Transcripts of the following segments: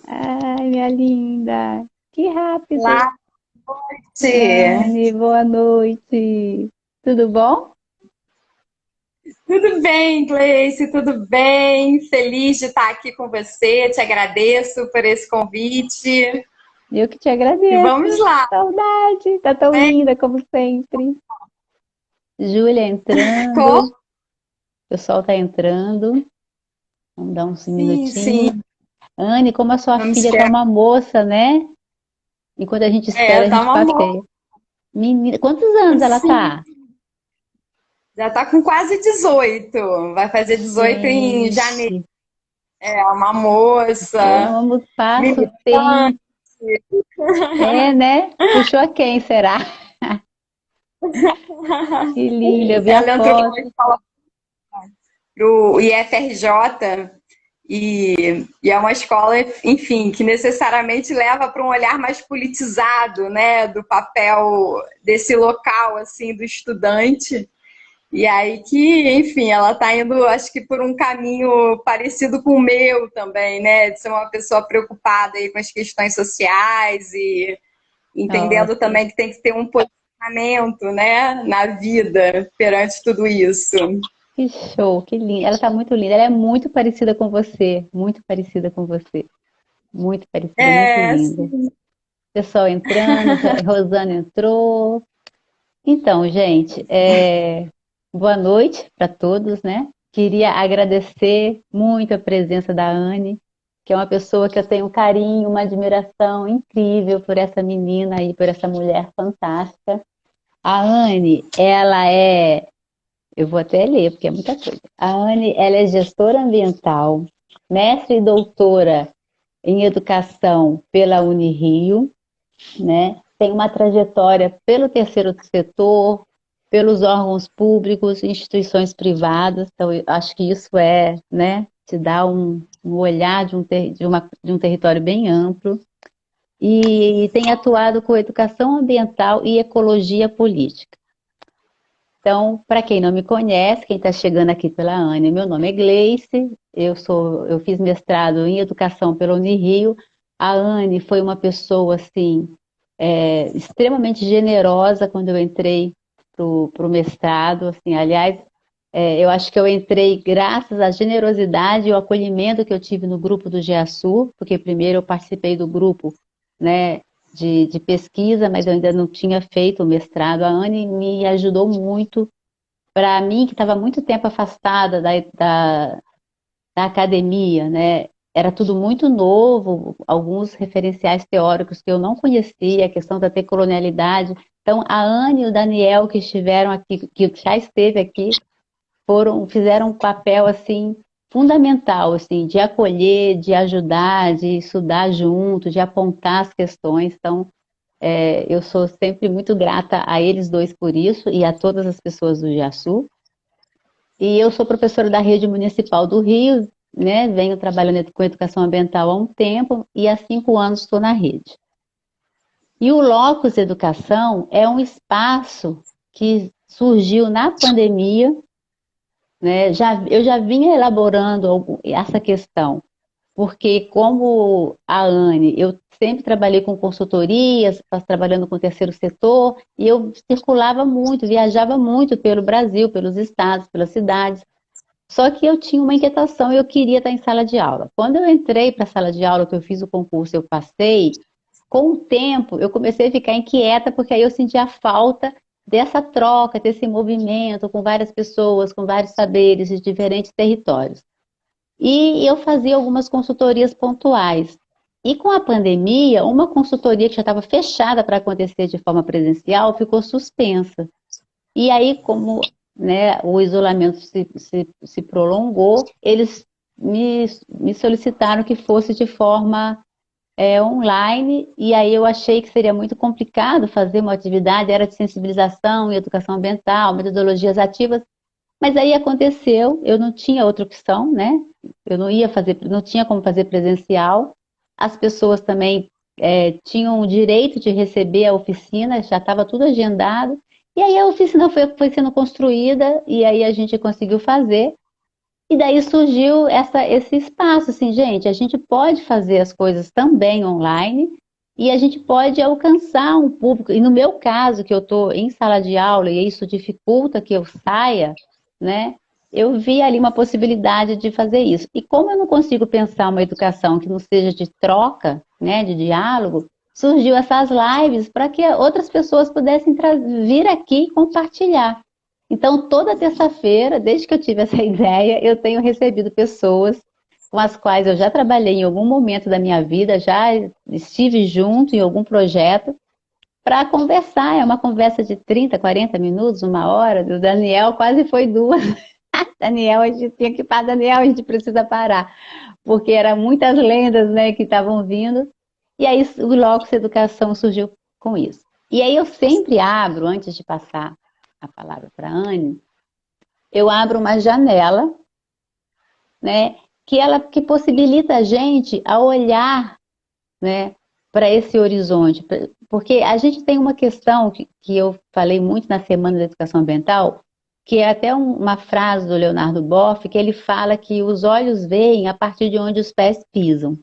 Ai, minha linda. Que rápido. Lá, você. Anne, boa noite. Tudo bom? Tudo bem, Gleice? Tudo bem? Feliz de estar aqui com você. Te agradeço por esse convite. Eu que te E vamos agradeço. lá, Saudade. Tá tão né? linda como sempre. Júlia Com... entrando. O pessoal tá entrando. Vamos dar uns Sim, minutinhos. sim. Anne, como a sua Vamos filha tá esperar. uma moça, né? Enquanto a gente espera, a Tá gente uma amor. passeia. Menina, quantos anos ela Sim. tá? Já tá com quase 18. Vai fazer 18 em janeiro. Gente, É uma moça. como passa o Militante. tempo. É, né? Puxou a quem, será? Que linda, eu vi a Ela entrou para uma foto. escola pro IFRJ e é uma escola, enfim, que necessariamente leva para um olhar mais politizado, né, do papel desse local, assim, do estudante. E aí que, enfim, ela está indo, acho que por um caminho parecido com o meu também, né, de ser uma pessoa preocupada aí com as questões sociais e entendendo Nossa, também que tem que ter um posicionamento, né, na vida perante tudo isso. que show, que linda. Ela tá muito linda. Ela é muito parecida com você. Muito parecida com você. Muito parecida, muito É, linda. Pessoal entrando, Rosana entrou. Então, gente, boa noite para todos, né? Queria agradecer muito a presença da Anne, que é uma pessoa que eu tenho um carinho, uma admiração incrível por essa menina aí, por essa mulher fantástica. A Anne, eu vou até ler, porque é muita coisa. A Anne, ela é gestora ambiental, mestre e doutora em educação pela Unirio, né? Tem uma trajetória pelo terceiro setor, pelos órgãos públicos, instituições privadas. Então, eu acho que isso né, te dá um olhar de um território bem amplo. E tem atuado com educação ambiental e ecologia política. Então, para quem não me conhece, quem está chegando aqui pela Anne, meu nome é Gleice, eu fiz mestrado em educação pela Unirio. A Anne foi uma pessoa assim extremamente generosa quando eu entrei para o mestrado. Assim, aliás, eu acho que eu entrei graças à generosidade e ao acolhimento que eu tive no grupo do GEASU, porque primeiro eu participei do grupo, né, de pesquisa, mas eu ainda não tinha feito o mestrado. A Anne me ajudou muito. Para mim, que estava muito tempo afastada da academia, né? Era tudo muito novo, alguns referenciais teóricos que eu não conhecia, a questão da decolonialidade. Então, a Anne e o Daniel, que estiveram aqui, que já esteve aqui, fizeram um papel assim fundamental, assim, de acolher, de ajudar, de estudar junto, de apontar as questões. Então, eu sou sempre muito grata a eles dois por isso e a todas as pessoas do Jaçu. E eu sou professora da Rede Municipal do Rio, né? Venho trabalhando com educação ambiental há um tempo e há 5 anos estou na rede. E o Locus Educação é um espaço que surgiu na pandemia, né? Eu já vinha elaborando essa questão, porque como a Anne, eu sempre trabalhei com consultorias, trabalhando com o terceiro setor, e eu circulava muito, viajava muito pelo Brasil, pelos estados, pelas cidades. Só que eu tinha uma inquietação, eu queria estar em sala de aula. Quando eu entrei para a sala de aula, que eu fiz o concurso, eu passei, com o tempo eu comecei a ficar inquieta, porque aí eu sentia a falta dessa troca, desse movimento com várias pessoas, com vários saberes de diferentes territórios. E eu fazia algumas consultorias pontuais. E com a pandemia, uma consultoria que já estava fechada para acontecer de forma presencial ficou suspensa. E aí, como, né, o isolamento se prolongou, eles me solicitaram que fosse de forma online, e aí eu achei que seria muito complicado fazer uma atividade, era de sensibilização e educação ambiental, metodologias ativas, mas aí aconteceu, eu não tinha outra opção, né? Eu não ia fazer, não tinha como fazer presencial. As pessoas também tinham o direito de receber a oficina, já estava tudo agendado. E aí a oficina foi sendo construída e aí a gente conseguiu fazer. E daí surgiu esse espaço, assim, gente, a gente pode fazer as coisas também online e a gente pode alcançar um público. E no meu caso, que eu estou em sala de aula e isso dificulta que eu saia, né? Eu vi ali uma possibilidade de fazer isso. E como eu não consigo pensar uma educação que não seja de troca, né, de diálogo, surgiu essas lives para que outras pessoas pudessem vir aqui e compartilhar. Então, toda terça-feira, desde que eu tive essa ideia, eu tenho recebido pessoas com as quais eu já trabalhei em algum momento da minha vida, já estive junto em algum projeto, para conversar. É uma conversa de 30, 40 minutos, uma hora. O Daniel quase foi duas. Daniel, a gente tinha que parar, Daniel, a gente precisa parar, porque eram muitas lendas, né, que estavam vindo. E aí o Locus Educação surgiu com isso. E aí eu sempre abro, antes de passar a palavra para a Anne, eu abro uma janela, né, que possibilita a gente a olhar, né, para esse horizonte. Porque a gente tem uma questão que eu falei muito na Semana da Educação Ambiental, que é até uma frase do Leonardo Boff, que ele fala que os olhos veem a partir de onde os pés pisam.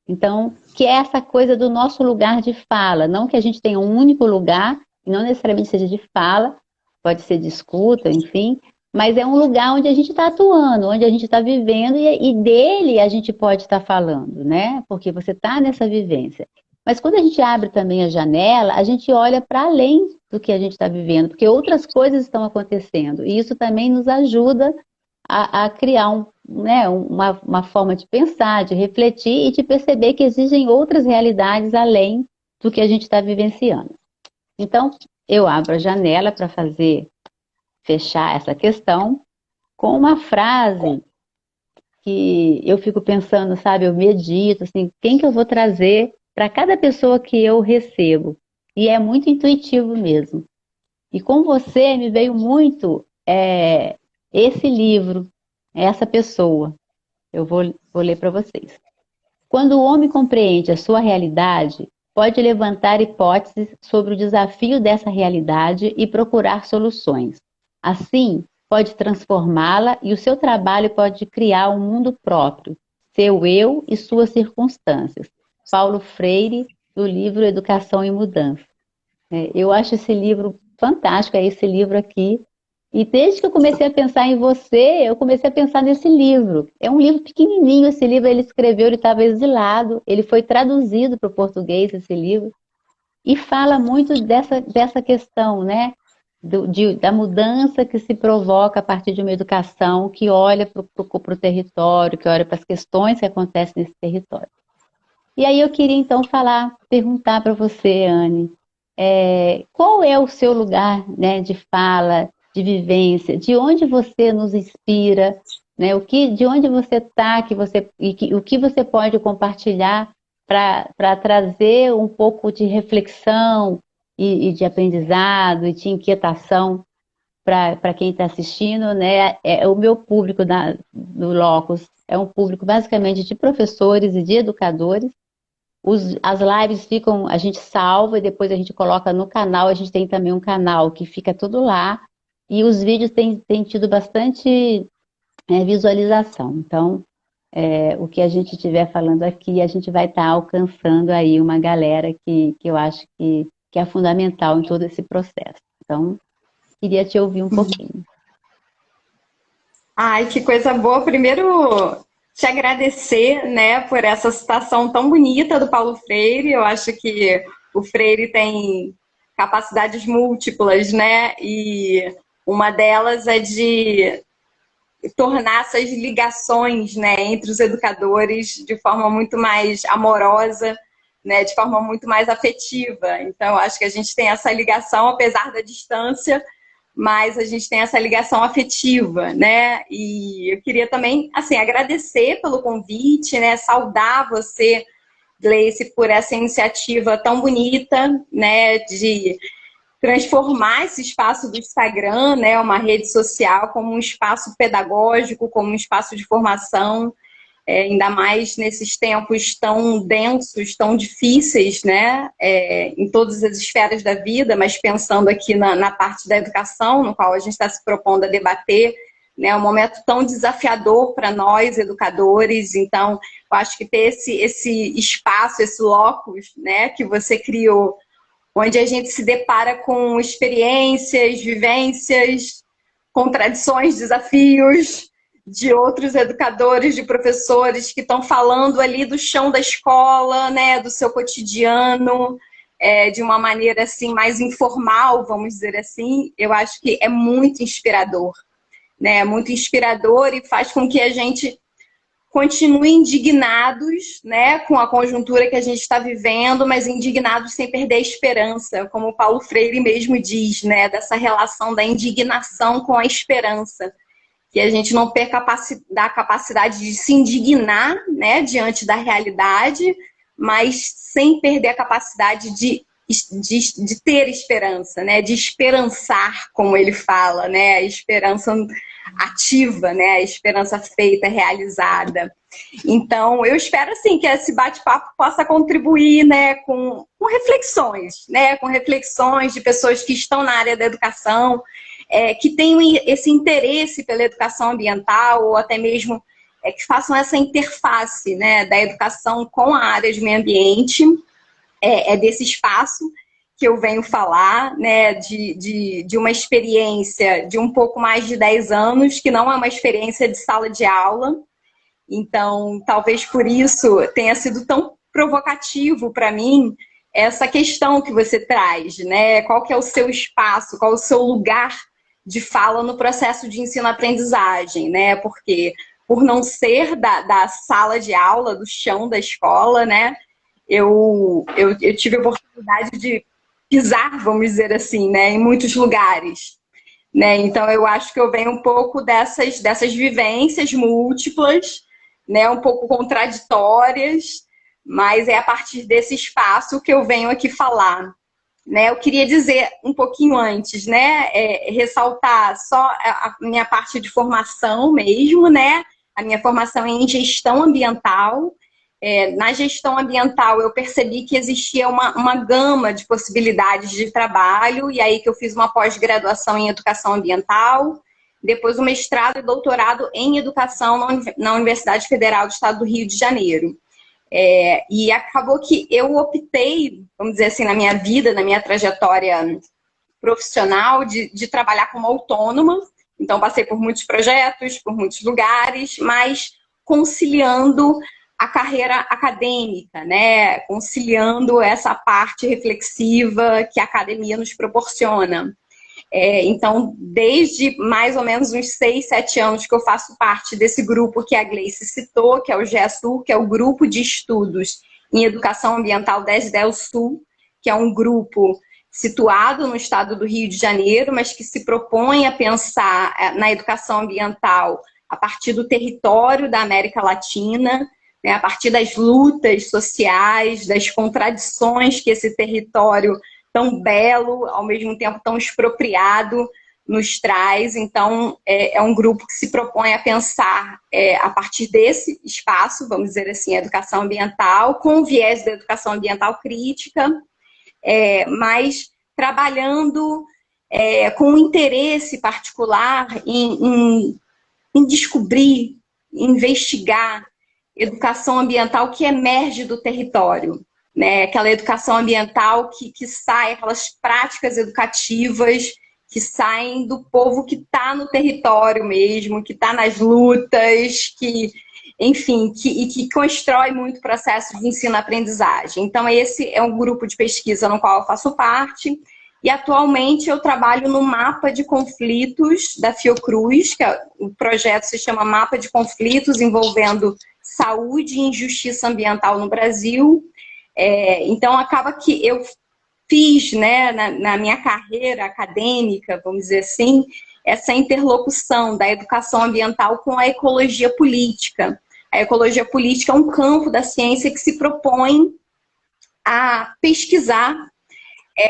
Então, que é essa coisa do nosso lugar de fala, não que a gente tenha um único lugar, e não necessariamente seja de fala, pode ser de escuta, enfim, mas é um lugar onde a gente está atuando, onde a gente está vivendo, e dele a gente pode estar falando, né? Porque você está nessa vivência. Mas quando a gente abre também a janela, a gente olha para além do que a gente está vivendo, porque outras coisas estão acontecendo, e isso também nos ajuda a criar né, uma forma de pensar, de refletir e de perceber que existem outras realidades além do que a gente está vivenciando. Então, eu abro a janela para fechar essa questão com uma frase que eu fico pensando, sabe, eu medito, assim, quem que eu vou trazer para cada pessoa que eu recebo. E é muito intuitivo mesmo. E com você me veio muito esse livro, essa pessoa. Eu vou ler para vocês. Quando o homem compreende a sua realidade, pode levantar hipóteses sobre o desafio dessa realidade e procurar soluções. Assim, pode transformá-la e o seu trabalho pode criar um mundo próprio, seu eu e suas circunstâncias. Paulo Freire, do livro Educação e Mudança. Eu acho esse livro fantástico, é esse livro aqui. E desde que eu comecei a pensar em você, eu comecei a pensar nesse livro. É um livro pequenininho, esse livro ele escreveu, ele estava exilado, ele foi traduzido para o português, esse livro, e fala muito dessa questão, né? Da mudança que se provoca a partir de uma educação que olha para o território, que olha para as questões que acontecem nesse território. E aí eu queria então perguntar para você, Anne, qual é o seu lugar, né, de fala, de vivência, de onde você nos inspira, né, de onde você está, o que você pode compartilhar para trazer um pouco de reflexão e de aprendizado e de inquietação para quem está assistindo, né? O meu público do Locus é um público basicamente de professores e de educadores. As lives ficam, a gente salva e depois a gente coloca no canal. A gente tem também um canal que fica tudo lá. E os vídeos têm tido bastante visualização. Então, o que a gente estiver falando aqui, a gente vai estar alcançando aí uma galera que eu acho que é fundamental em todo esse processo. Então, queria te ouvir um pouquinho. Ai, que coisa boa. Primeiro, te agradecer, né, por essa citação tão bonita do Paulo Freire. Eu acho que o Freire tem capacidades múltiplas, né? E uma delas é de tornar essas ligações, né, entre os educadores de forma muito mais amorosa, né, de forma muito mais afetiva. Então, eu acho que a gente tem essa ligação, apesar da distância, mas a gente tem essa ligação afetiva, né? E eu queria também, assim, agradecer pelo convite, né? Saudar você, Gleice, por essa iniciativa tão bonita, né? De transformar esse espaço do Instagram, né? Uma rede social, como um espaço pedagógico, como um espaço de formação, ainda mais nesses tempos tão densos, tão difíceis, né? Em todas as esferas da vida, mas pensando aqui na parte da educação, no qual a gente está se propondo a debater né? Um momento tão desafiador para nós, educadores. Então, eu acho que ter esse espaço, esse locus, né, que você criou, onde a gente se depara com experiências, vivências, contradições, desafios de outros educadores, de professores que estão falando ali do chão da escola, né, do seu cotidiano, de uma maneira assim mais informal, vamos dizer assim. Eu acho que é muito inspirador, né? Muito inspirador e faz com que a gente continue indignados, né, com a conjuntura que a gente está vivendo, mas indignados sem perder a esperança, como o Paulo Freire mesmo diz, né, dessa relação da indignação com a esperança, que a gente não perca a capacidade de se indignar, né, diante da realidade, mas sem perder a capacidade de ter esperança, né, de esperançar, como ele fala, né, a esperança ativa, né, a esperança feita, realizada. Então, eu espero, assim, que esse bate-papo possa contribuir, né, com reflexões, né, com reflexões de pessoas que estão na área da educação, que tenham esse interesse pela educação ambiental, ou até mesmo que façam essa interface, né, da educação com a área de meio ambiente. É desse espaço que eu venho falar, né, de uma experiência de um pouco mais de 10 anos, que não é uma experiência de sala de aula. Então, talvez por isso tenha sido tão provocativo para mim essa questão que você traz, né? Qual que é o seu espaço, qual é o seu lugar de fala no processo de ensino-aprendizagem, né? Porque por não ser da sala de aula, do chão da escola, né? Eu tive a oportunidade de pisar, vamos dizer assim, né, em muitos lugares, né? Então eu acho que eu venho um pouco dessas vivências múltiplas, né, um pouco contraditórias, mas é a partir desse espaço que eu venho aqui falar, né? Eu queria dizer um pouquinho antes, né, ressaltar só a minha parte de formação mesmo, né? A minha formação é em gestão ambiental. Na gestão ambiental eu percebi que existia uma gama de possibilidades de trabalho, e aí que eu fiz uma pós-graduação em educação ambiental, depois um mestrado e doutorado em educação na Universidade Federal do Estado do Rio de Janeiro. E acabou que eu optei, vamos dizer assim, na minha vida, na minha trajetória profissional, de trabalhar como autônoma. Então passei por muitos projetos, por muitos lugares, mas conciliando a carreira acadêmica, né? Conciliando essa parte reflexiva que a academia nos proporciona. Então, desde mais ou menos uns 6, 7 anos que eu faço parte desse grupo que a Gleice citou, que é o GESUR, que é o Grupo de Estudos em Educação Ambiental 10 Sul, que é um grupo situado no estado do Rio de Janeiro, mas que se propõe a pensar na educação ambiental a partir do território da América Latina, né, a partir das lutas sociais, das contradições que esse território tão belo, ao mesmo tempo tão expropriado, nos traz. Então, é um grupo que se propõe a pensar a partir desse espaço, vamos dizer assim, a educação ambiental, com o viés da educação ambiental crítica, mas trabalhando com um interesse particular em descobrir, investigar educação ambiental que emerge do território, né? Aquela educação ambiental que sai, aquelas práticas educativas que saem do povo que está no território mesmo, que está nas lutas, enfim, que constrói muito o processo de ensino-aprendizagem. Então, esse é um grupo de pesquisa no qual eu faço parte, e atualmente eu trabalho no mapa de conflitos da Fiocruz, que o projeto se chama Mapa de Conflitos envolvendo saúde e injustiça ambiental no Brasil. Então, acaba que eu fiz, né, na minha carreira acadêmica, vamos dizer assim, essa interlocução da educação ambiental com a ecologia política. A ecologia política é um campo da ciência que se propõe a pesquisar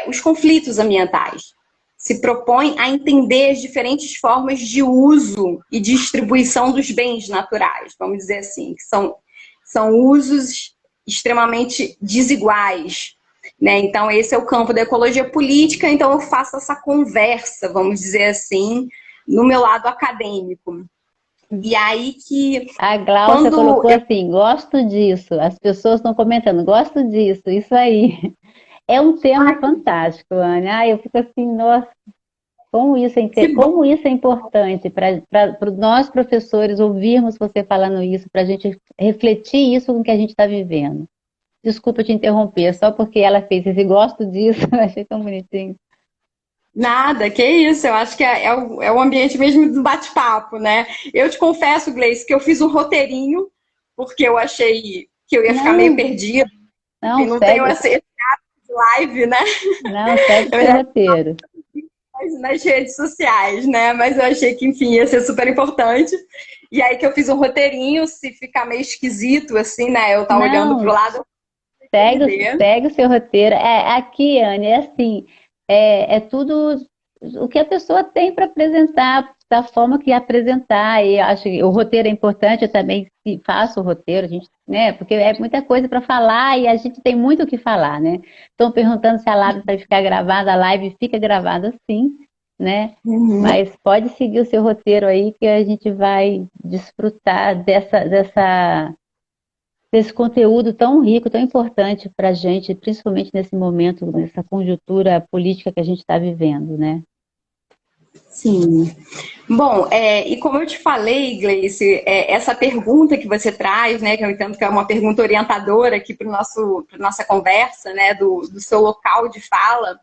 os conflitos ambientais. Se propõe a entender as diferentes formas de uso e distribuição dos bens naturais, vamos dizer assim, que são usos extremamente desiguais, né? Então, esse é o campo da ecologia política. Então, eu faço essa conversa, vamos dizer assim, no meu lado acadêmico. E aí que A Glaucia colocou assim, gosto disso. As pessoas estão comentando, gosto disso, isso aí. É um tema fantástico, Anne. Eu fico assim, nossa, como isso é importante para nós, professores, ouvirmos você falando isso, para a gente refletir isso com o que a gente está vivendo. Desculpa te interromper, só porque ela fez esse gosto disso, eu achei tão bonitinho. Nada, que isso, eu acho que é o ambiente mesmo do bate-papo, né? Eu te confesso, Gleice, que eu fiz um roteirinho, porque eu achei que eu ia ficar meio perdida. Não, Não tenho segue. esse hábito de live, né? Não, segue o seu roteiro. Nas redes sociais, né? Mas eu achei que, enfim, ia ser super importante. E aí que eu fiz um roteirinho, se ficar meio esquisito, assim, né? Eu tava olhando pro lado. Segue o seu roteiro. Aqui, Anne, é assim, é tudo o que a pessoa tem para apresentar, da forma que apresentar. E acho que o roteiro é importante, eu também faço o roteiro, a gente, né? Porque é muita coisa para falar e a gente tem muito o que falar, né? Estão perguntando se a live vai ficar gravada, a live fica gravada sim, né? Mas pode seguir o seu roteiro aí que a gente vai desfrutar desse conteúdo tão rico, tão importante para a gente, principalmente nesse momento, nessa conjuntura política que a gente está vivendo, né? Sim. Bom, e como eu te falei, Gleice, essa pergunta que você traz, né, que eu entendo que é uma pergunta orientadora aqui para nossa conversa, né, do seu local de fala,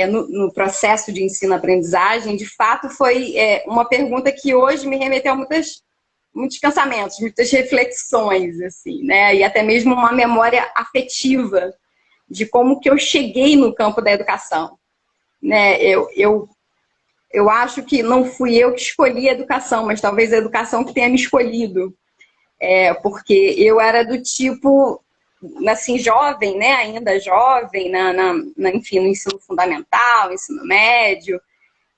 no processo de ensino-aprendizagem, de fato foi uma pergunta que hoje me remeteu a muitos pensamentos, muitas reflexões, assim, né, e até mesmo uma memória afetiva de como que eu cheguei no campo da educação, né, eu acho que não fui eu que escolhi a educação, mas talvez a educação que tenha me escolhido. Porque eu era do tipo, assim, jovem, né? Ainda jovem, enfim, no ensino fundamental, ensino médio,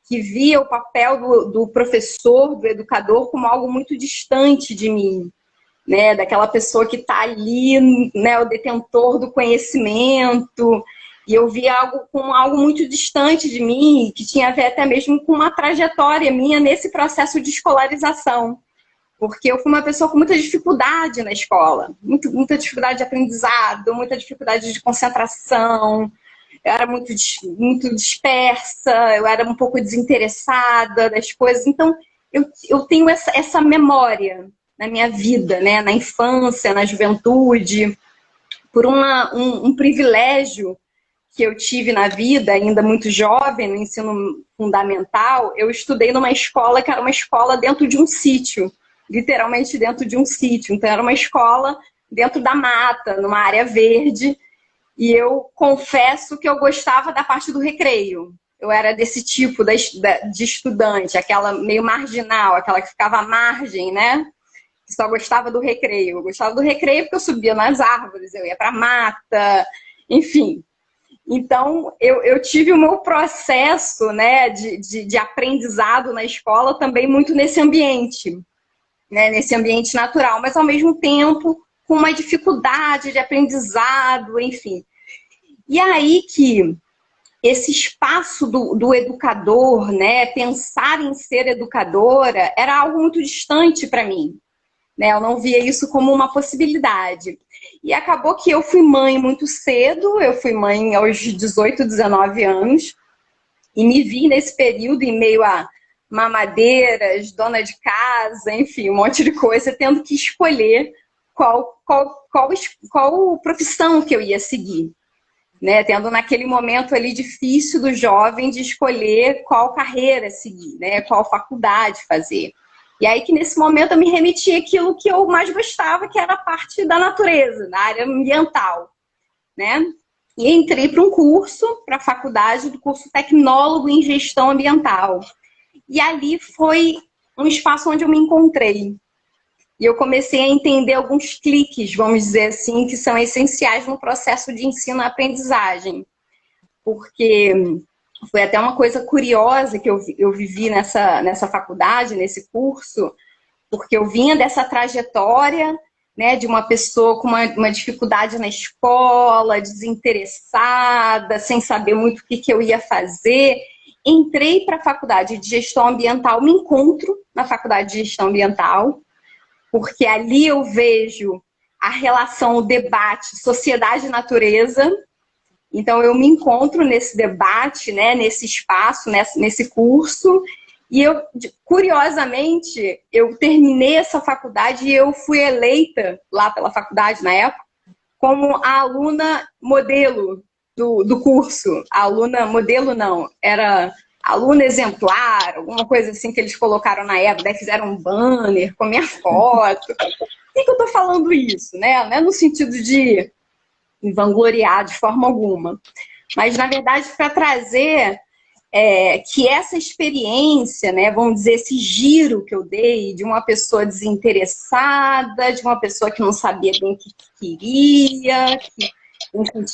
que via o papel do professor, do educador, como algo muito distante de mim. Né? Daquela pessoa que está ali, né? O detentor do conhecimento. E eu via algo muito distante de mim, que tinha a ver até mesmo com uma trajetória minha nesse processo de escolarização. Porque eu fui uma pessoa com muita dificuldade na escola, muita dificuldade de aprendizado, muita dificuldade de concentração, eu era muito dispersa, eu era um pouco desinteressada das coisas. Então, eu tenho essa memória na minha vida, né? Na infância, na juventude, por um privilégio que eu tive na vida, ainda muito jovem, no ensino fundamental. Eu estudei numa escola que era uma escola dentro de um sítio, literalmente dentro de um sítio. Então era uma escola dentro da mata, numa área verde, e eu confesso que eu gostava da parte do recreio. Eu era desse tipo de estudante, aquela meio marginal, aquela que ficava à margem, né? Que só gostava do recreio. Eu gostava do recreio porque eu subia nas árvores, eu ia pra mata, enfim. Então, eu tive o meu processo, né, de aprendizado na escola também muito nesse ambiente, né, nesse ambiente natural, mas ao mesmo tempo com uma dificuldade de aprendizado, enfim. E aí que esse espaço do educador, né, pensar em ser educadora, era algo muito distante para mim. Né, eu não via isso como uma possibilidade. E acabou que eu fui mãe muito cedo, eu fui mãe aos 18, 19 anos, e me vi nesse período em meio a mamadeiras, dona de casa, enfim, um monte de coisa, tendo que escolher qual profissão que eu ia seguir. Né? Tendo naquele momento ali difícil do jovem de escolher qual carreira seguir, né? Qual faculdade fazer. E aí que nesse momento eu me remeti àquilo que eu mais gostava, que era a parte da natureza, na área ambiental, né? E entrei para um curso, para a faculdade do curso Tecnólogo em Gestão Ambiental. E ali foi um espaço onde eu me encontrei. E eu comecei a entender alguns cliques, vamos dizer assim, que são essenciais no processo de ensino-aprendizagem. Porque foi até uma coisa curiosa que eu vivi nessa faculdade, nesse curso, porque eu vinha dessa trajetória, né, de uma pessoa com uma dificuldade na escola, desinteressada, sem saber muito o que eu ia fazer. entrei para a faculdade de gestão ambiental, me encontro na faculdade de gestão ambiental, porque ali eu vejo a relação, o debate sociedade e natureza. Então eu me encontro nesse debate, né, nesse espaço, nesse curso, e eu, curiosamente, eu terminei essa faculdade e eu fui eleita lá pela faculdade na época como a aluna modelo do curso. A aluna modelo não, era aluna exemplar, alguma coisa assim que eles colocaram na época, daí fizeram um banner com a minha foto. Por que eu tô falando isso, né? Não é no sentido de vangloriar de forma alguma, mas na verdade para trazer que essa experiência, né, vamos dizer, esse giro que eu dei de uma pessoa desinteressada, de uma pessoa que não sabia bem o que queria, que enfim,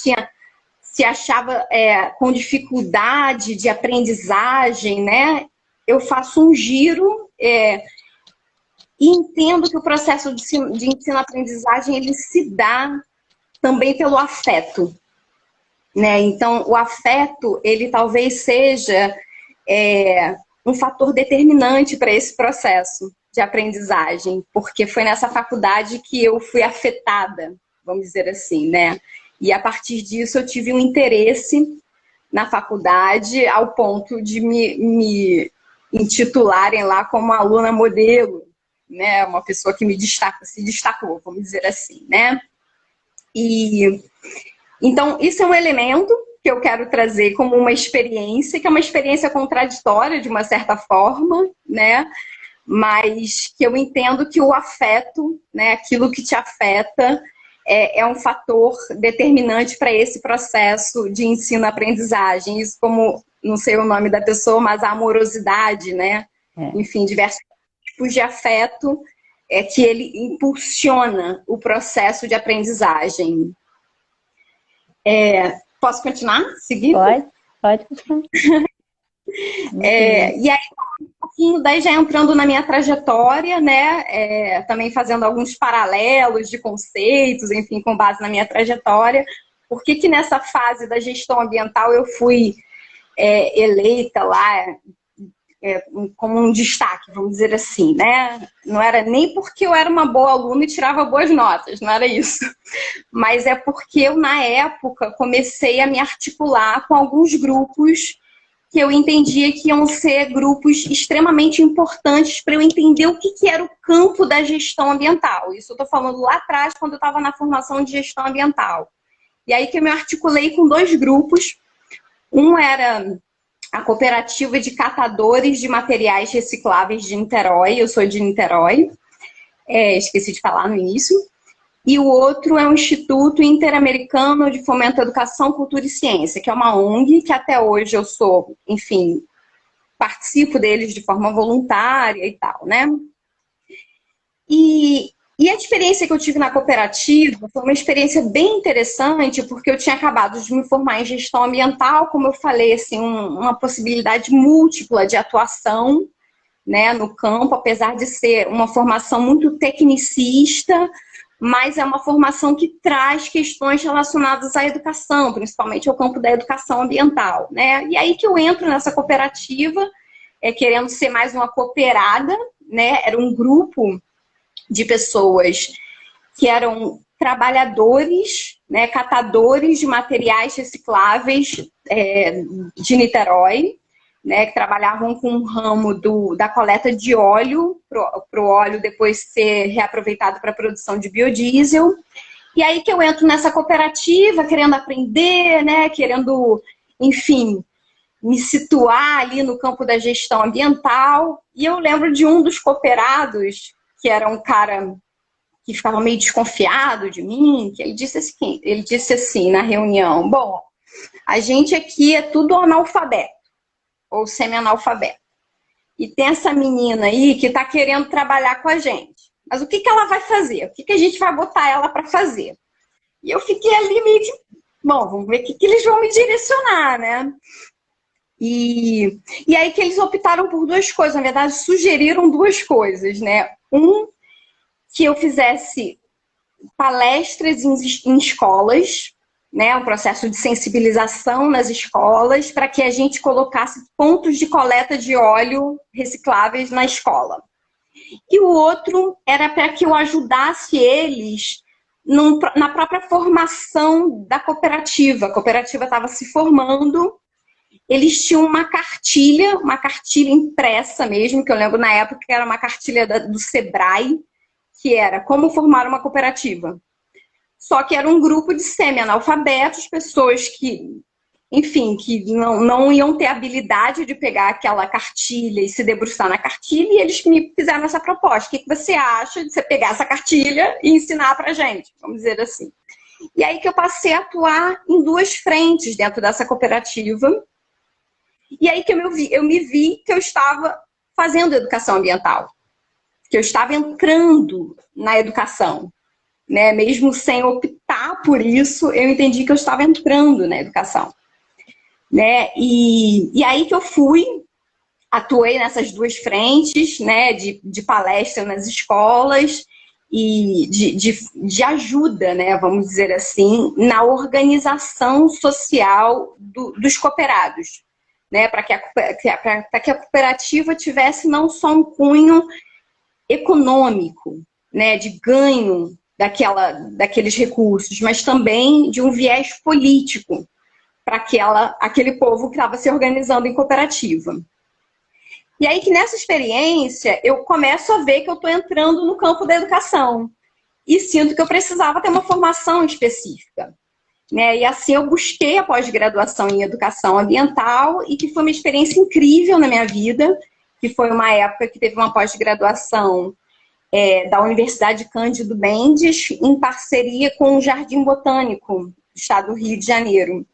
se achava com dificuldade de aprendizagem, né? Eu faço um giro e entendo que o processo de ensino-aprendizagem ele se dá também pelo afeto, né? Então, o afeto, ele talvez seja um fator determinante para esse processo de aprendizagem, porque foi nessa faculdade que eu fui afetada, vamos dizer assim, né? E a partir disso eu tive um interesse na faculdade ao ponto de me intitularem lá como aluna modelo, né? Uma pessoa que se destacou, vamos dizer assim, né? E então isso é um elemento que eu quero trazer como uma experiência, que é uma experiência contraditória de uma certa forma, né? Mas que eu entendo que o afeto, né, aquilo que te afeta, é um fator determinante para esse processo de ensino-aprendizagem. Isso como, não sei o nome da pessoa, mas a amorosidade, né? Enfim, diversos tipos de afeto que ele impulsiona o processo de aprendizagem. Posso continuar? Seguir? Pode continuar. E aí, um pouquinho, daí já entrando na minha trajetória, né? Também fazendo alguns paralelos de conceitos, enfim, com base na minha trajetória. Por que nessa fase da gestão ambiental eu fui eleita lá como um destaque, vamos dizer assim, né? Não era nem porque eu era uma boa aluna e tirava boas notas, não era isso. Mas é porque eu, na época, comecei a me articular com alguns grupos que eu entendia que iam ser grupos extremamente importantes para eu entender o que era o campo da gestão ambiental. Isso eu estou falando lá atrás, quando eu estava na formação de gestão ambiental. E aí que eu me articulei com dois grupos. Um era a Cooperativa de Catadores de Materiais Recicláveis de Niterói. Eu sou de Niterói, esqueci de falar no início. E o outro é o Instituto Interamericano de Fomento à Educação, Cultura e Ciência, que é uma ONG, que até hoje eu sou, enfim, participo deles de forma voluntária e tal, né? E a experiência que eu tive na cooperativa foi uma experiência bem interessante, porque eu tinha acabado de me formar em gestão ambiental, como eu falei, assim, uma possibilidade múltipla de atuação, né, no campo, apesar de ser uma formação muito tecnicista, mas é uma formação que traz questões relacionadas à educação, principalmente ao campo da educação ambiental, né? E aí que eu entro nessa cooperativa, querendo ser mais uma cooperada, né? Era um grupo de pessoas que eram trabalhadores, né, catadores de materiais recicláveis de Niterói, né, que trabalhavam com o ramo da coleta de óleo, para o óleo depois ser reaproveitado para a produção de biodiesel. E aí que eu entro nessa cooperativa, querendo aprender, né, querendo, enfim, me situar ali no campo da gestão ambiental. E eu lembro de um dos cooperados, que era um cara que ficava meio desconfiado de mim, que ele disse assim na reunião: bom, a gente aqui é tudo analfabeto, ou semi-analfabeto. E tem essa menina aí que está querendo trabalhar com a gente. Mas o que ela vai fazer? O que a gente vai botar ela para fazer? E eu fiquei ali meio que, bom, vamos ver o que eles vão me direcionar, né? E aí que eles optaram por duas coisas, na verdade sugeriram duas coisas, né? Que eu fizesse palestras em escolas, né, um processo de sensibilização nas escolas para que a gente colocasse pontos de coleta de óleo recicláveis na escola. E o outro era para que eu ajudasse eles na própria formação da cooperativa. A cooperativa estava se formando, eles tinham uma cartilha impressa mesmo, que eu lembro na época que era uma cartilha do Sebrae, que era como formar uma cooperativa. Só que era um grupo de semi-analfabetos, pessoas que, enfim, que não iam ter habilidade de pegar aquela cartilha e se debruçar na cartilha, e eles me fizeram essa proposta. O que você acha de você pegar essa cartilha e ensinar pra gente? Vamos dizer assim. E aí que eu passei a atuar em duas frentes dentro dessa cooperativa. E aí que eu me vi que eu estava fazendo educação ambiental, que eu estava entrando na educação, né? Mesmo sem optar por isso, eu entendi que eu estava entrando na educação, né? E aí que eu atuei nessas duas frentes, né? De palestra nas escolas e de ajuda, né? Vamos dizer assim, na organização social dos cooperados, né? Para que a cooperativa tivesse não só um cunho econômico, né, de ganho daqueles recursos, mas também de um viés político para aquele povo que estava se organizando em cooperativa. E aí que nessa experiência eu começo a ver que eu estou entrando no campo da educação e sinto que eu precisava ter uma formação específica, né? E assim eu busquei a pós-graduação em educação ambiental e que foi uma experiência incrível na minha vida, que foi uma época que teve uma pós-graduação da Universidade Cândido Mendes, em parceria com o Jardim Botânico do estado do Rio de Janeiro.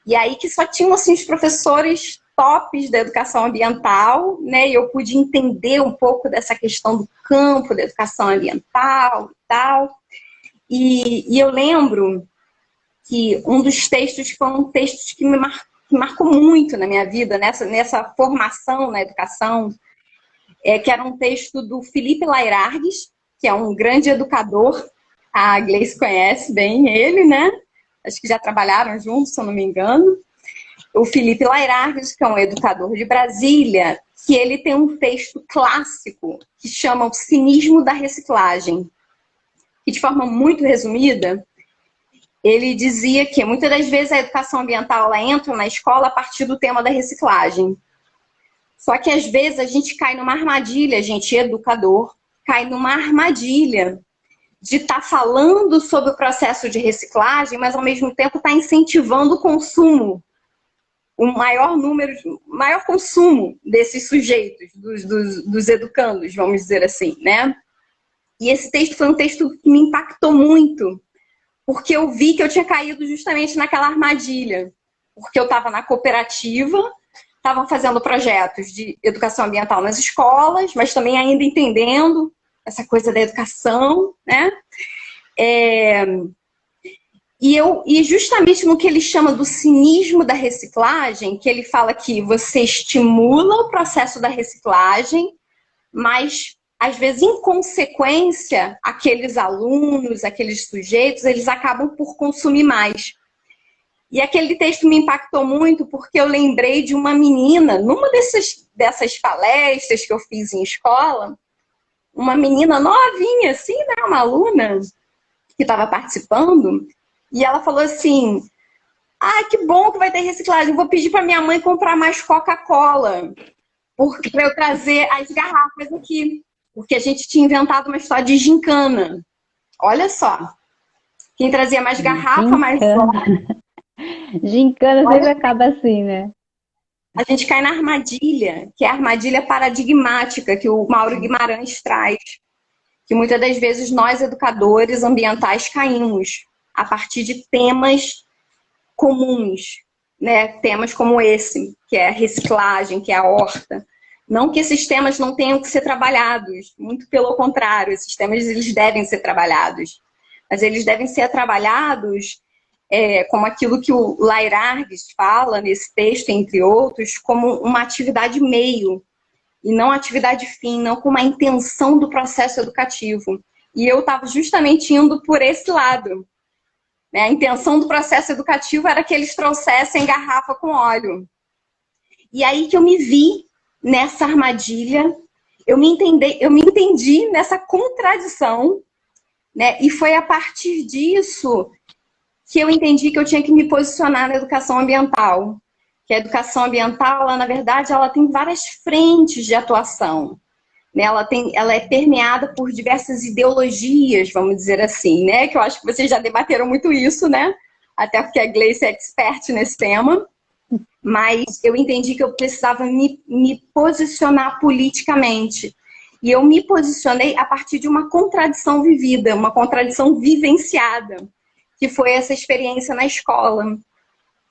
E aí que só tinham assim, os professores tops da educação ambiental, né? E eu pude entender um pouco dessa questão do campo, da educação ambiental e tal. E eu lembro que um dos textos foi um texto que me marcou muito na minha vida, nessa formação na educação, que era um texto do Felipe Lairargues, que é um grande educador. A Gleice conhece bem ele, né? Acho que já trabalharam juntos, se eu não me engano. O Felipe Lairargues, que é um educador de Brasília, que ele tem um texto clássico que chama O Cinismo da Reciclagem. E de forma muito resumida, ele dizia que muitas das vezes a educação ambiental ela entra na escola a partir do tema da reciclagem. Só que às vezes a gente cai numa armadilha, a gente educador, cai numa armadilha de estar falando sobre o processo de reciclagem, mas ao mesmo tempo está incentivando o consumo, o maior consumo desses sujeitos, dos educandos, vamos dizer assim, né? E esse texto foi um texto que me impactou muito, porque eu vi que eu tinha caído justamente naquela armadilha, porque eu estava na cooperativa, estava fazendo projetos de educação ambiental nas escolas, mas também ainda entendendo essa coisa da educação, né? E justamente no que ele chama do cinismo da reciclagem, que ele fala que você estimula o processo da reciclagem, mas, às vezes, em consequência, aqueles alunos, aqueles sujeitos, eles acabam por consumir mais. E aquele texto me impactou muito porque eu lembrei de uma menina, numa dessas palestras que eu fiz em escola, uma menina novinha, assim, né, uma aluna que estava participando, e ela falou assim, que bom que vai ter reciclagem, vou pedir para minha mãe comprar mais Coca-Cola, para eu trazer as garrafas aqui, porque a gente tinha inventado uma história de gincana. Olha só, quem trazia mais garrafa, mais... Gincana sempre acaba assim, né? A gente cai na armadilha, que é a armadilha paradigmática que o Mauro Guimarães traz, que muitas das vezes nós, educadores ambientais, caímos a partir de temas comuns, né? Temas como esse, que é a reciclagem, que é a horta. Não que esses temas não tenham que ser trabalhados, muito pelo contrário, esses temas eles devem ser trabalhados, mas eles devem ser trabalhados como aquilo que o Lairargues fala nesse texto, entre outros, como uma atividade meio, e não atividade fim, não com uma intenção do processo educativo. E eu estava justamente indo por esse lado, né? A intenção do processo educativo era que eles trouxessem garrafa com óleo. E aí que eu me vi nessa armadilha, eu me entendi nessa contradição, né? E foi a partir disso que eu entendi que eu tinha que me posicionar na educação ambiental. Que a educação ambiental, ela, na verdade, ela tem várias frentes de atuação. Né? Ela é permeada por diversas ideologias, vamos dizer assim, né? Que eu acho que vocês já debateram muito isso, né? Até porque a Gleice é expert nesse tema. Mas eu entendi que eu precisava me posicionar politicamente. E eu me posicionei a partir de uma contradição vivida, uma contradição vivenciada, que foi essa experiência na escola.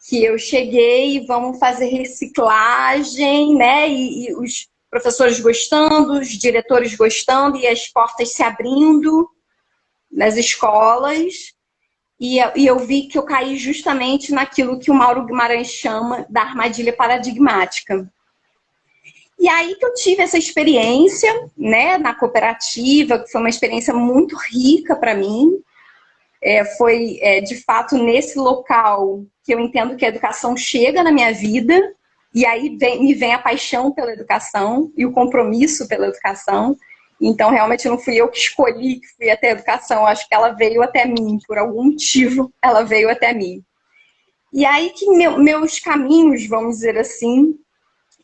Que eu cheguei, vamos fazer reciclagem, né? E os professores gostando, os diretores gostando, e as portas se abrindo nas escolas. E eu vi que eu caí justamente naquilo que o Mauro Guimarães chama da armadilha paradigmática. E aí que eu tive essa experiência, né, na cooperativa, que foi uma experiência muito rica para mim. Foi, de fato, nesse local que eu entendo que a educação chega na minha vida, e aí me vem a paixão pela educação e o compromisso pela educação. Então, realmente, não fui eu que escolhi que fui até a educação, acho que ela veio até mim, por algum motivo, ela veio até mim. E aí que meus caminhos, vamos dizer assim,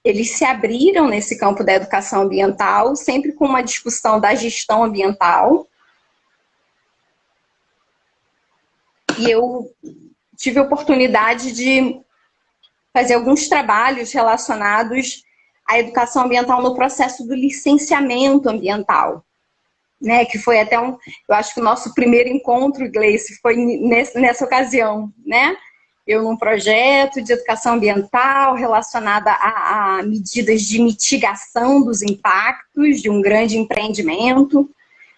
eles se abriram nesse campo da educação ambiental, sempre com uma discussão da gestão ambiental. E eu tive a oportunidade de fazer alguns trabalhos relacionados à educação ambiental no processo do licenciamento ambiental, né? Que foi até eu acho que o nosso primeiro encontro, Gleice, foi nessa ocasião, né? Eu num projeto de educação ambiental relacionada a medidas de mitigação dos impactos de um grande empreendimento,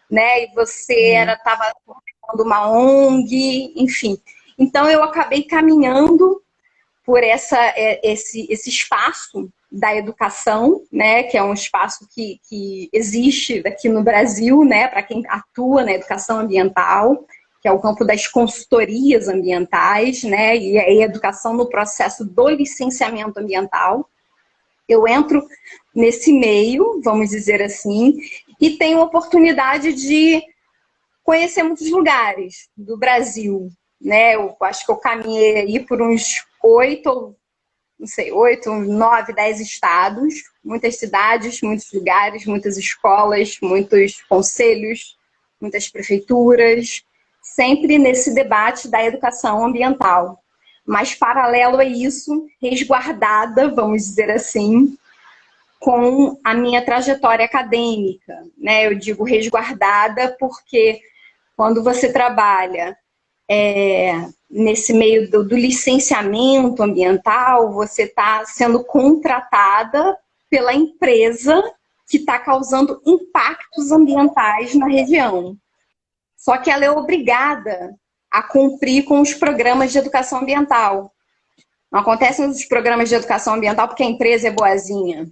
né? E você estava formando uma ONG, enfim. Então eu acabei caminhando por esse espaço da educação, né, que é um espaço que existe aqui no Brasil, né, para quem atua na educação ambiental, que é o campo das consultorias ambientais, né, e a educação no processo do licenciamento ambiental. Eu entro nesse meio, vamos dizer assim, e tenho a oportunidade de conhecer muitos lugares do Brasil, né? Eu acho que eu caminhei aí por uns 8, 9, 10 estados, muitas cidades, muitos lugares, muitas escolas, muitos conselhos, muitas prefeituras, sempre nesse debate da educação ambiental. Mas, paralelo a isso, resguardada, vamos dizer assim, com a minha trajetória acadêmica, né? Eu digo resguardada porque quando você trabalha nesse meio do licenciamento ambiental, você está sendo contratada pela empresa que está causando impactos ambientais na região. Só que ela é obrigada a cumprir com os programas de educação ambiental. Não acontecem os programas de educação ambiental porque a empresa é boazinha.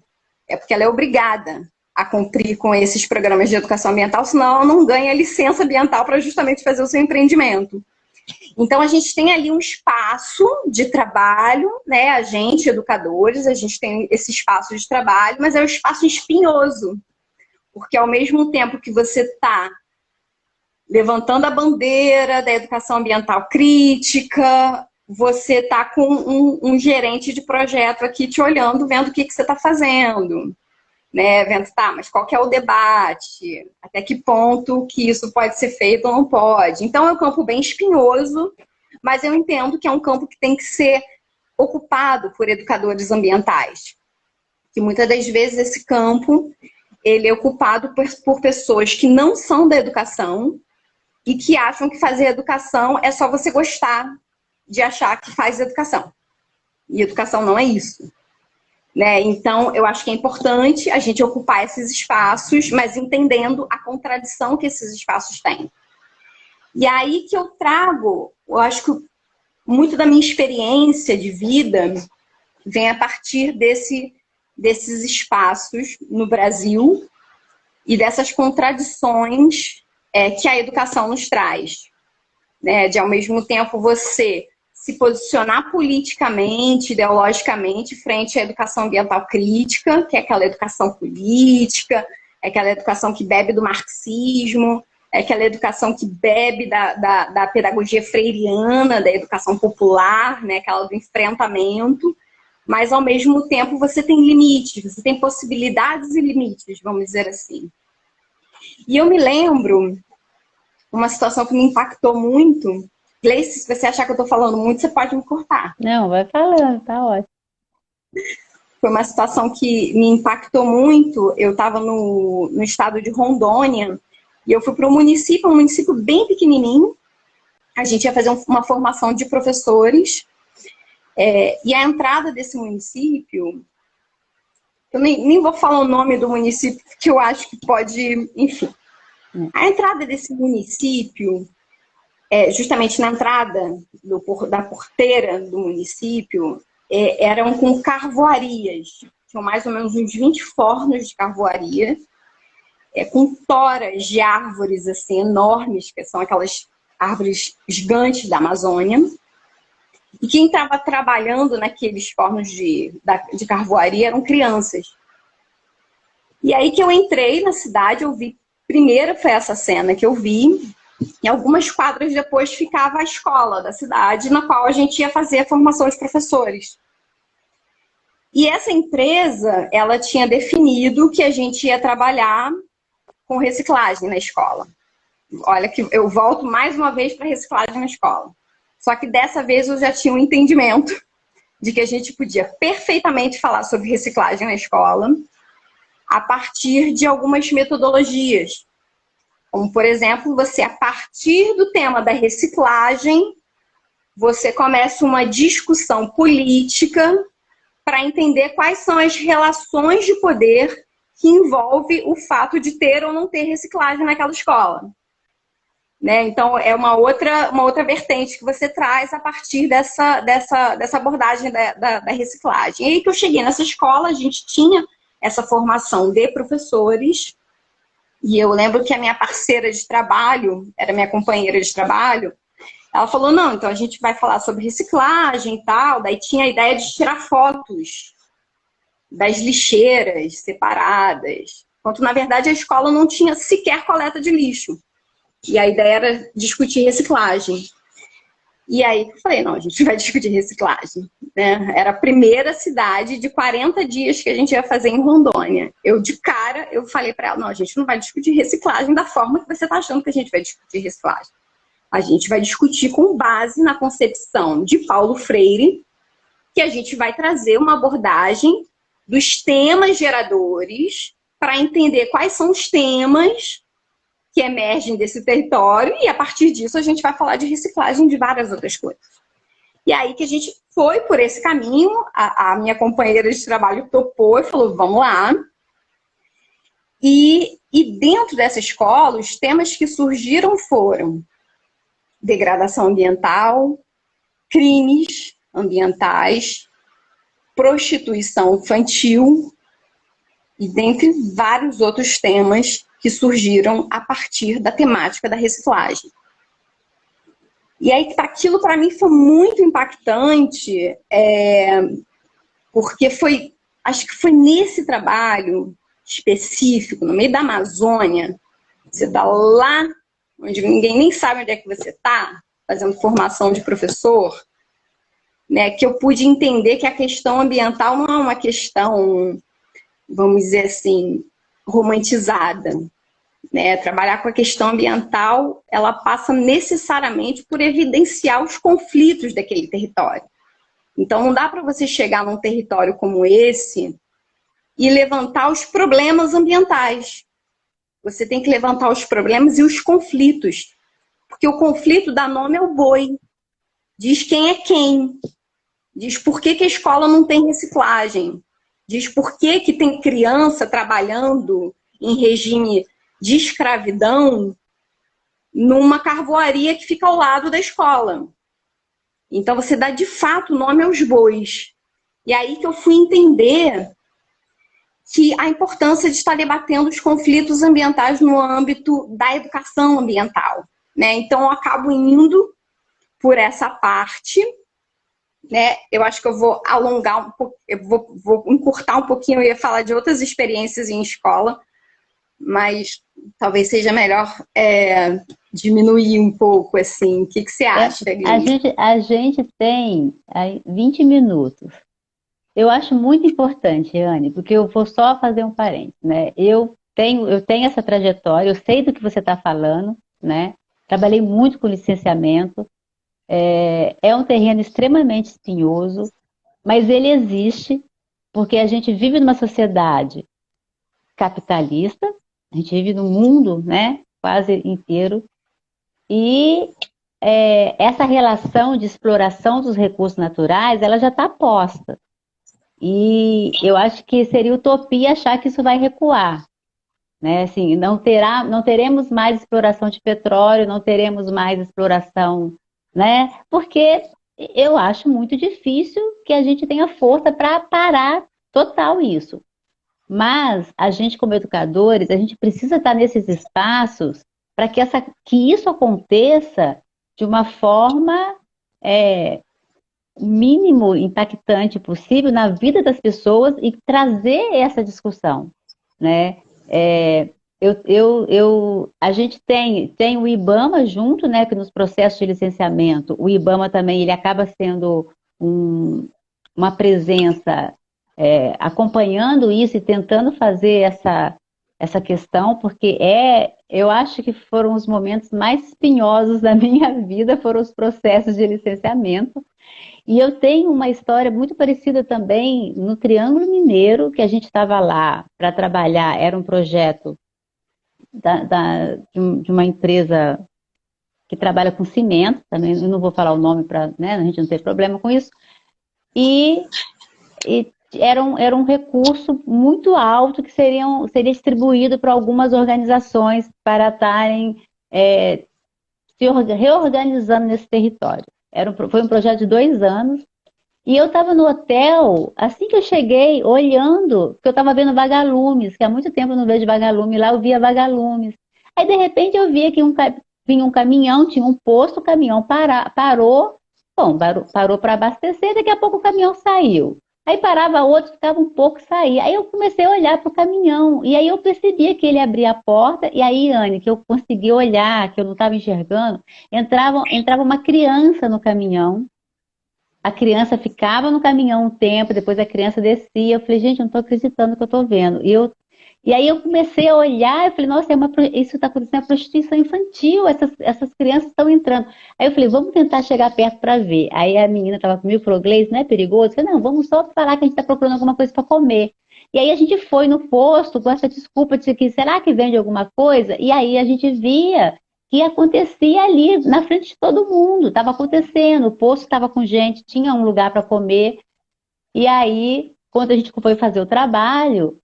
É porque ela é obrigada a cumprir com esses programas de educação ambiental, senão ela não ganha licença ambiental para justamente fazer o seu empreendimento. Então, a gente tem ali um espaço de trabalho, né? A gente, educadores, a gente tem esse espaço de trabalho, mas é um espaço espinhoso, porque ao mesmo tempo que você está levantando a bandeira da educação ambiental crítica, você está com um gerente de projeto aqui te olhando, vendo o que você está fazendo. Né, vendo, tá, mas qual que é o debate? Até que ponto que isso pode ser feito ou não pode? Então é um campo bem espinhoso, mas eu entendo que é um campo que tem que ser ocupado por educadores ambientais. Que muitas das vezes esse campo ele é ocupado por pessoas que não são da educação e que acham que fazer educação é só você gostar de achar que faz educação. E educação não é isso. Né? Então, eu acho que é importante a gente ocupar esses espaços, mas entendendo a contradição que esses espaços têm. E aí que eu trago, eu acho que muito da minha experiência de vida vem a partir desses espaços no Brasil e dessas contradições que a educação nos traz. né? De, ao mesmo tempo, você se posicionar politicamente, ideologicamente, frente à educação ambiental crítica, que é aquela educação política, é aquela educação que bebe do marxismo, é aquela educação que bebe da pedagogia freiriana, da educação popular, né? Aquela do enfrentamento, mas, ao mesmo tempo, você tem limites, você tem possibilidades e limites, vamos dizer assim. E eu me lembro uma situação que me impactou muito. Gleice, se você achar que eu estou falando muito, você pode me cortar. Não, vai falando, tá ótimo. Foi uma situação que me impactou muito. Eu estava no estado de Rondônia e eu fui para um município bem pequenininho. A gente ia fazer uma formação de professores. E a entrada desse município, eu nem vou falar o nome do município, porque eu acho que pode, enfim. A entrada desse município, justamente na entrada da porteira do município, eram com carvoarias. Tinham mais ou menos uns 20 fornos de carvoaria, com toras de árvores assim, enormes, que são aquelas árvores gigantes da Amazônia. E quem estava trabalhando naqueles fornos de carvoaria eram crianças. E aí que eu entrei na cidade, eu vi, primeiro foi essa cena que eu vi, e algumas quadras depois ficava a escola da cidade, na qual a gente ia fazer a formação de professores. E essa empresa, ela tinha definido que a gente ia trabalhar com reciclagem na escola. Olha que eu volto mais uma vez para reciclagem na escola. Só que dessa vez eu já tinha um entendimento de que a gente podia perfeitamente falar sobre reciclagem na escola a partir de algumas metodologias. Como, por exemplo, você, a partir do tema da reciclagem, você começa uma discussão política para entender quais são as relações de poder que envolve o fato de ter ou não ter reciclagem naquela escola. Né? Então, é uma outra vertente que você traz a partir dessa abordagem da reciclagem. E aí que eu cheguei nessa escola, a gente tinha essa formação de professores, e eu lembro que a minha parceira de trabalho, era minha companheira de trabalho, ela falou, não, então a gente vai falar sobre reciclagem e tal, daí tinha a ideia de tirar fotos das lixeiras separadas, enquanto, na verdade, a escola não tinha sequer coleta de lixo. E a ideia era discutir reciclagem. E aí eu falei, não, a gente vai discutir reciclagem. Né? Era a primeira cidade de 40 dias que a gente ia fazer em Rondônia. De cara, eu falei para ela, não, a gente não vai discutir reciclagem da forma que você está achando que a gente vai discutir reciclagem. A gente vai discutir com base na concepção de Paulo Freire, que a gente vai trazer uma abordagem dos temas geradores para entender quais são os temas que emergem desse território, e a partir disso a gente vai falar de reciclagem de várias outras coisas. E aí que a gente foi por esse caminho, a minha companheira de trabalho topou e falou, vamos lá. E dentro dessa escola, os temas que surgiram foram degradação ambiental, crimes ambientais, prostituição infantil, e dentre vários outros temas que surgiram a partir da temática da reciclagem. E aí, aquilo para mim foi muito impactante, porque acho que foi nesse trabalho específico, no meio da Amazônia, você está lá, onde ninguém nem sabe onde é que você está, fazendo formação de professor, né, que eu pude entender que a questão ambiental não é uma questão, vamos dizer assim, romantizada. Né? Trabalhar com a questão ambiental, ela passa necessariamente por evidenciar os conflitos daquele território. Então, não dá para você chegar num território como esse e levantar os problemas ambientais. Você tem que levantar os problemas e os conflitos. Porque o conflito dá nome ao boi. Diz quem é quem. Diz por que a escola não tem reciclagem. Diz por que tem criança trabalhando em regime de escravidão numa carvoaria que fica ao lado da escola. Então, você dá de fato nome aos bois. E aí que eu fui entender que a importância de estar debatendo os conflitos ambientais no âmbito da educação ambiental. né? Então eu acabo indo por essa parte, né? Eu acho que eu vou alongar um pouco, vou encurtar um pouquinho, eu ia falar de outras experiências em escola, mas talvez seja melhor diminuir um pouco, assim. O que você acha, Gris? A gente tem aí 20 minutos. Eu acho muito importante, Anne, porque eu vou só fazer um parênteses, né? Eu tenho essa trajetória, eu sei do que você está falando, né? Trabalhei muito com licenciamento, é um terreno extremamente espinhoso, mas ele existe porque a gente vive numa sociedade capitalista, a gente vive num mundo, né, quase inteiro, e essa relação de exploração dos recursos naturais, ela já está posta. E eu acho que seria utopia achar que isso vai recuar, né? Assim, não teremos mais exploração de petróleo, não teremos mais exploração, né? Porque eu acho muito difícil que a gente tenha força para parar total isso. Mas a gente, como educadores, a gente precisa estar nesses espaços para que isso aconteça de uma forma mínimo impactante possível na vida das pessoas e trazer essa discussão, né? A gente tem o IBAMA junto, né, que nos processos de licenciamento, o IBAMA também ele acaba sendo uma presença acompanhando isso e tentando fazer essa questão, porque eu acho que foram os momentos mais espinhosos da minha vida, foram os processos de licenciamento. E eu tenho uma história muito parecida também no Triângulo Mineiro, que a gente estava lá para trabalhar, era um projeto de uma empresa que trabalha com cimento, também eu não vou falar o nome para, né, a gente não ter problema com isso, e era um recurso muito alto que seria distribuído para algumas organizações para estarem se reorganizando nesse território. Foi um projeto de 2 anos, e eu estava no hotel, assim que eu cheguei, olhando, porque eu estava vendo vagalumes, que há muito tempo eu não vejo vagalume, lá eu via vagalumes. Aí, de repente, eu via que vinha um caminhão, tinha um posto, o caminhão parou, bom, parou para abastecer, daqui a pouco o caminhão saiu. Aí parava outro, ficava um pouco, saía. Aí eu comecei a olhar para o caminhão, e aí eu percebia que ele abria a porta, e aí, Anne, que eu consegui olhar, que eu não estava enxergando, entrava uma criança no caminhão. A criança ficava no caminhão um tempo, depois a criança descia. Eu falei, gente, eu não estou acreditando no que eu estou vendo. E aí eu comecei a olhar, eu falei, nossa, isso está acontecendo, é prostituição infantil, essas crianças estão entrando. Aí eu falei, vamos tentar chegar perto para ver. Aí a menina estava comigo, falou, Gleice, não é perigoso? Eu falei, não, vamos só falar que a gente está procurando alguma coisa para comer. E aí a gente foi no posto com essa desculpa de que, será que vende alguma coisa? E aí a gente via que acontecia ali na frente de todo mundo, estava acontecendo, o posto estava com gente, tinha um lugar para comer. E aí, quando a gente foi fazer o trabalho,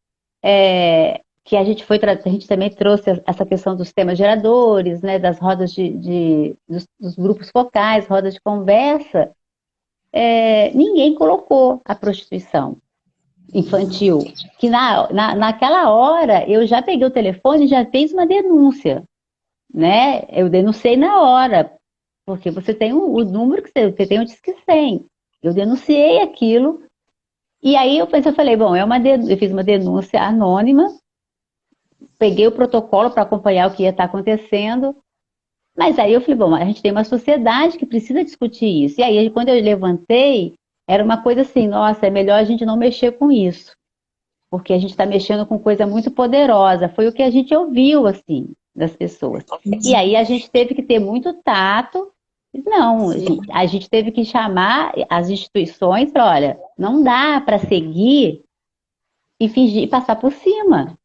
que a gente também trouxe essa questão dos temas geradores, né, das rodas dos grupos focais, rodas de conversa, ninguém colocou a prostituição infantil. Que naquela hora eu já peguei o telefone e já fiz uma denúncia, né? Eu denunciei na hora, porque você tem o número que você tem o Disque 100. Eu denunciei aquilo. E aí eu falei, bom, eu fiz uma denúncia anônima, peguei o protocolo para acompanhar o que ia estar acontecendo, mas aí eu falei, bom, a gente tem uma sociedade que precisa discutir isso. E aí, quando eu levantei, era uma coisa assim, nossa, é melhor a gente não mexer com isso, porque a gente está mexendo com coisa muito poderosa. Foi o que a gente ouviu, assim, das pessoas. E aí a gente teve que ter muito tato. Não, a gente teve que chamar as instituições para, olha, não dá para seguir e fingir passar por cima.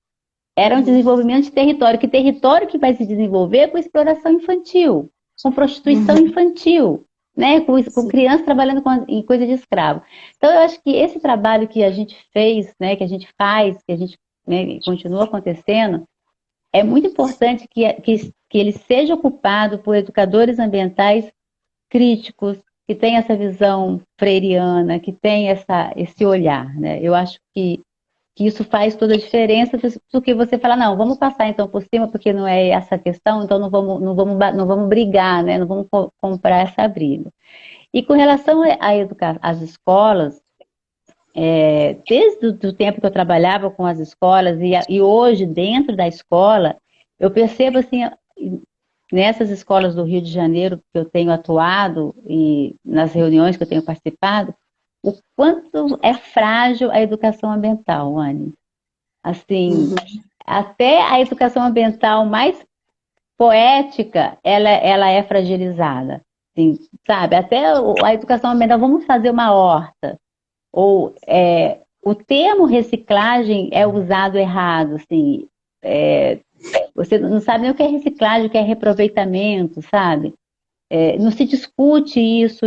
Era um desenvolvimento de território. Que território que vai se desenvolver com exploração infantil, com prostituição infantil, né? Com crianças trabalhando em coisa de escravo. Então, eu acho que esse trabalho que a gente fez, né, que a gente faz, que a gente, né, continua acontecendo, é muito importante que ele seja ocupado por educadores ambientais críticos, que têm essa visão freiriana, que tem esse olhar, né? Eu acho que que isso faz toda a diferença do que você fala, não, vamos passar então por cima, porque não é essa a questão, então não vamos brigar, né? Não vamos comprar essa briga. E com relação às escolas, desde o tempo que eu trabalhava com as escolas e hoje dentro da escola, eu percebo assim, nessas escolas do Rio de Janeiro que eu tenho atuado e nas reuniões que eu tenho participado, o quanto é frágil a educação ambiental, Anne. Assim, até a educação ambiental mais poética, ela é fragilizada. Assim, sabe? Até a educação ambiental, vamos fazer uma horta. Ou o termo reciclagem é usado errado, assim. Você não sabe nem o que é reciclagem, o que é reaproveitamento, sabe? Não se discute isso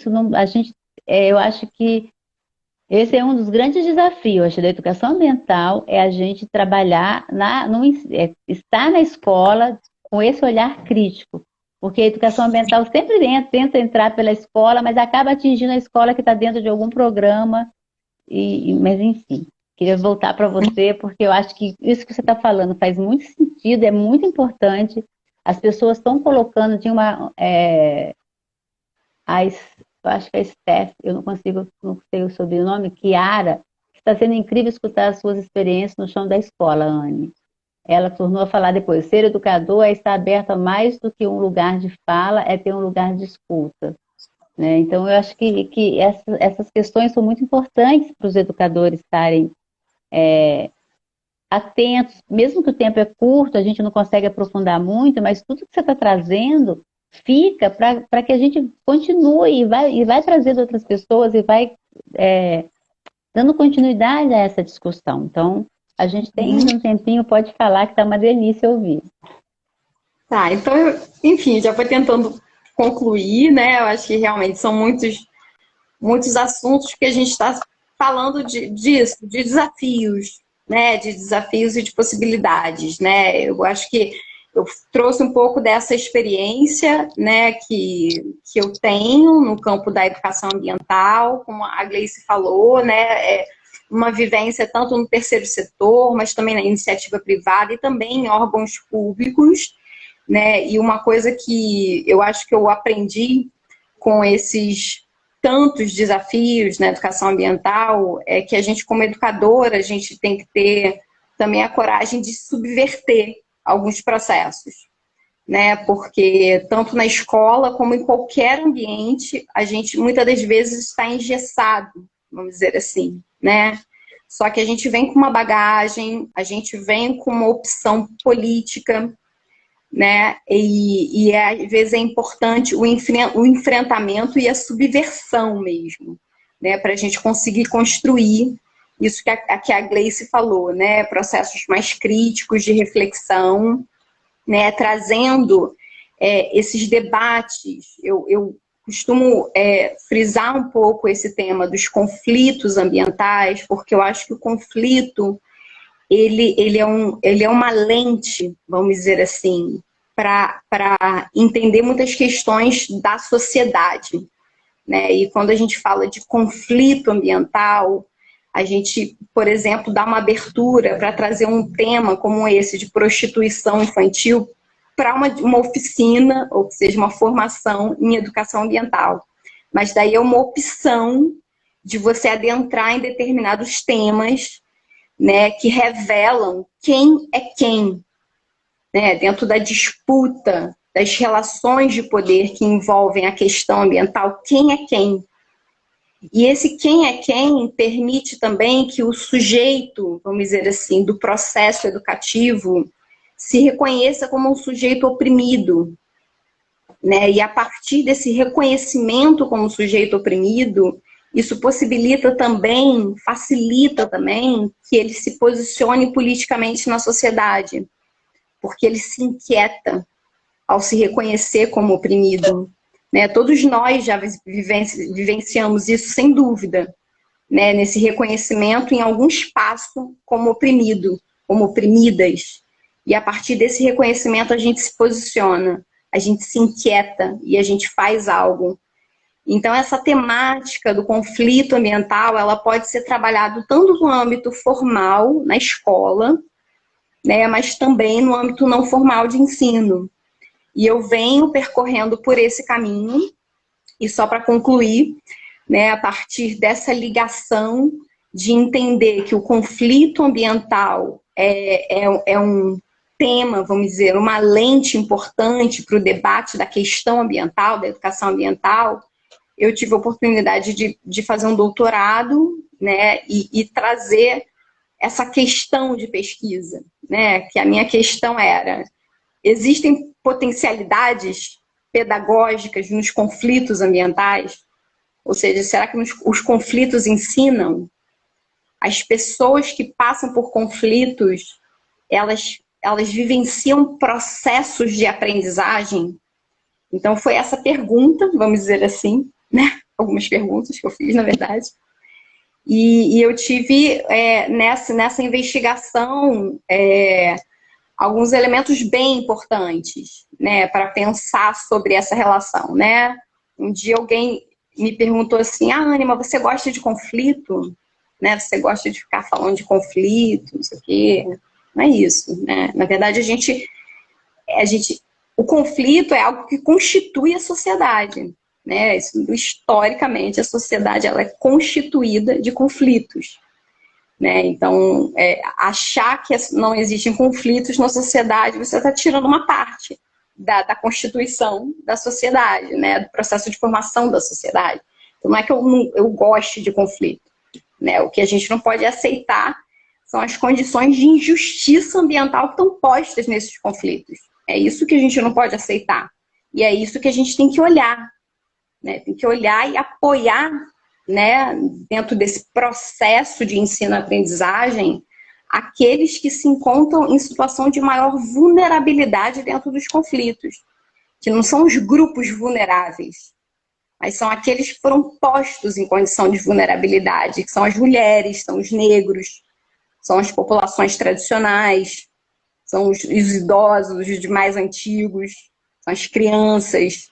não, a gente, eu acho que esse é um dos grandes desafios, acho, da educação ambiental, é a gente trabalhar, estar na escola com esse olhar crítico, porque a educação ambiental sempre tenta entrar pela escola, mas acaba atingindo a escola que está dentro de algum programa, mas enfim, queria voltar para você, porque eu acho que isso que você está falando faz muito sentido, é muito importante, as pessoas estão colocando, tinha eu acho que a Steph, eu não sei o sobrenome, Kiara, está sendo incrível escutar as suas experiências no chão da escola, Anne. Ela tornou a falar depois, ser educador é estar aberto a mais do que um lugar de fala, é ter um lugar de escuta. Né? Então, eu acho que essas questões são muito importantes para os educadores estarem atentos, mesmo que o tempo é curto, a gente não consegue aprofundar muito, mas tudo que você está trazendo fica para que a gente continue e vai trazendo outras pessoas e vai dando continuidade a essa discussão. Então, a gente tem um tempinho, pode falar que está uma delícia ouvir. Tá, então, enfim, já vou tentando concluir, né? Eu acho que realmente são muitos assuntos que a gente está falando disso, de desafios, né? De desafios e de possibilidades, né? Eu acho que eu trouxe um pouco dessa experiência, né, que eu tenho no campo da educação ambiental, como a Gleice falou, né? Uma vivência tanto no terceiro setor, mas também na iniciativa privada e também em órgãos públicos, né? E uma coisa que eu acho que eu aprendi com esses tantos desafios na educação ambiental é que a gente, como educadora, a gente tem que ter também a coragem de subverter alguns processos, né? Porque tanto na escola como em qualquer ambiente, a gente muitas das vezes está engessado, vamos dizer assim, né? Só que a gente vem com uma bagagem, a gente vem com uma opção política, né? E às vezes é importante o enfrentamento e a subversão mesmo, né? Para a gente conseguir construir isso que a Gleice falou, né? Processos mais críticos de reflexão, né? Trazendo esses debates. Eu costumo frisar um pouco esse tema dos conflitos ambientais, porque eu acho que o conflito ele é uma lente, vamos dizer assim, para entender muitas questões da sociedade, né? E quando a gente fala de conflito ambiental, a gente, por exemplo, dá uma abertura para trazer um tema como esse de prostituição infantil para uma oficina, ou seja, uma formação em educação ambiental. Mas daí é uma opção de você adentrar em determinados temas, né, que revelam quem é quem, né, dentro da disputa, das relações de poder que envolvem a questão ambiental, quem é quem. E esse quem é quem permite também que o sujeito, vamos dizer assim, do processo educativo se reconheça como um sujeito oprimido, né? E a partir desse reconhecimento como sujeito oprimido, isso possibilita também, facilita também que ele se posicione politicamente na sociedade, porque ele se inquieta ao se reconhecer como oprimido, né? Todos nós já vivenciamos isso sem dúvida, né? Nesse reconhecimento em algum espaço como oprimido, como oprimidas. E a partir desse reconhecimento a gente se posiciona, a gente se inquieta e a gente faz algo. Então, essa temática do conflito ambiental, ela pode ser trabalhada tanto no âmbito formal, na escola, né, mas também no âmbito não formal de ensino. E eu venho percorrendo por esse caminho, e só para concluir, né, a partir dessa ligação de entender que o conflito ambiental é um tema, vamos dizer, uma lente importante para o debate da questão ambiental, da educação ambiental, eu tive a oportunidade de fazer um doutorado, né, e trazer essa questão de pesquisa, né, que a minha questão era: existem potencialidades pedagógicas nos conflitos ambientais? Ou seja, será que os conflitos ensinam? As pessoas que passam por conflitos, elas vivenciam processos de aprendizagem? Então, foi essa pergunta, vamos dizer assim, né? Algumas perguntas que eu fiz, na verdade. E eu tive, nessa investigação, alguns elementos bem importantes, né, para pensar sobre essa relação, né? Um dia alguém me perguntou assim: Anima, você gosta de conflito? Né? Você gosta de ficar falando de conflito, não sei o quê? Não é isso, né? Na verdade, o conflito é algo que constitui a sociedade, né? Historicamente, a sociedade ela é constituída de conflitos, né? Então, achar que não existem conflitos na sociedade, você está tirando uma parte da constituição da sociedade, né? Do processo de formação da sociedade. Então, não é que eu goste de conflito, né? O que a gente não pode aceitar são as condições de injustiça ambiental que estão postas nesses conflitos. É isso que a gente não pode aceitar. E é isso que a gente tem que olhar, né? Tem que olhar e apoiar, né, dentro desse processo de ensino-aprendizagem, aqueles que se encontram em situação de maior vulnerabilidade dentro dos conflitos, que não são os grupos vulneráveis, mas são aqueles que foram postos em condição de vulnerabilidade, que são as mulheres, são os negros, são as populações tradicionais, são os idosos, os mais antigos, são as crianças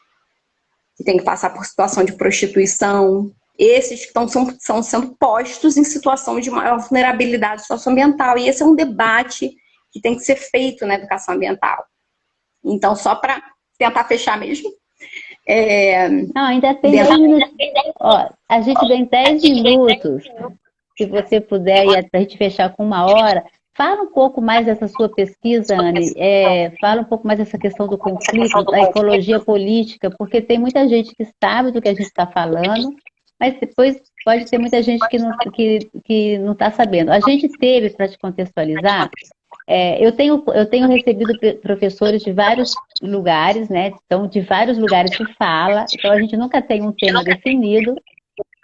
que têm que passar por situação de prostituição. Esses que estão sendo postos em situação de maior vulnerabilidade socioambiental. E esse é um debate que tem que ser feito na educação ambiental. Então, só para tentar fechar mesmo. Não, ainda tem 10 minutos. Ó, a gente tem 10 minutos. Se você puder, para a gente fechar com 1 hora, fala um pouco mais dessa sua pesquisa, Anne. Fala um pouco mais dessa questão do conflito, da ecologia política, porque tem muita gente que sabe do que a gente está falando, mas depois pode ter muita gente que não está sabendo. A gente teve, para te contextualizar, eu tenho recebido professores de vários lugares, né? Então, de vários lugares de fala, então a gente nunca tem um tema definido.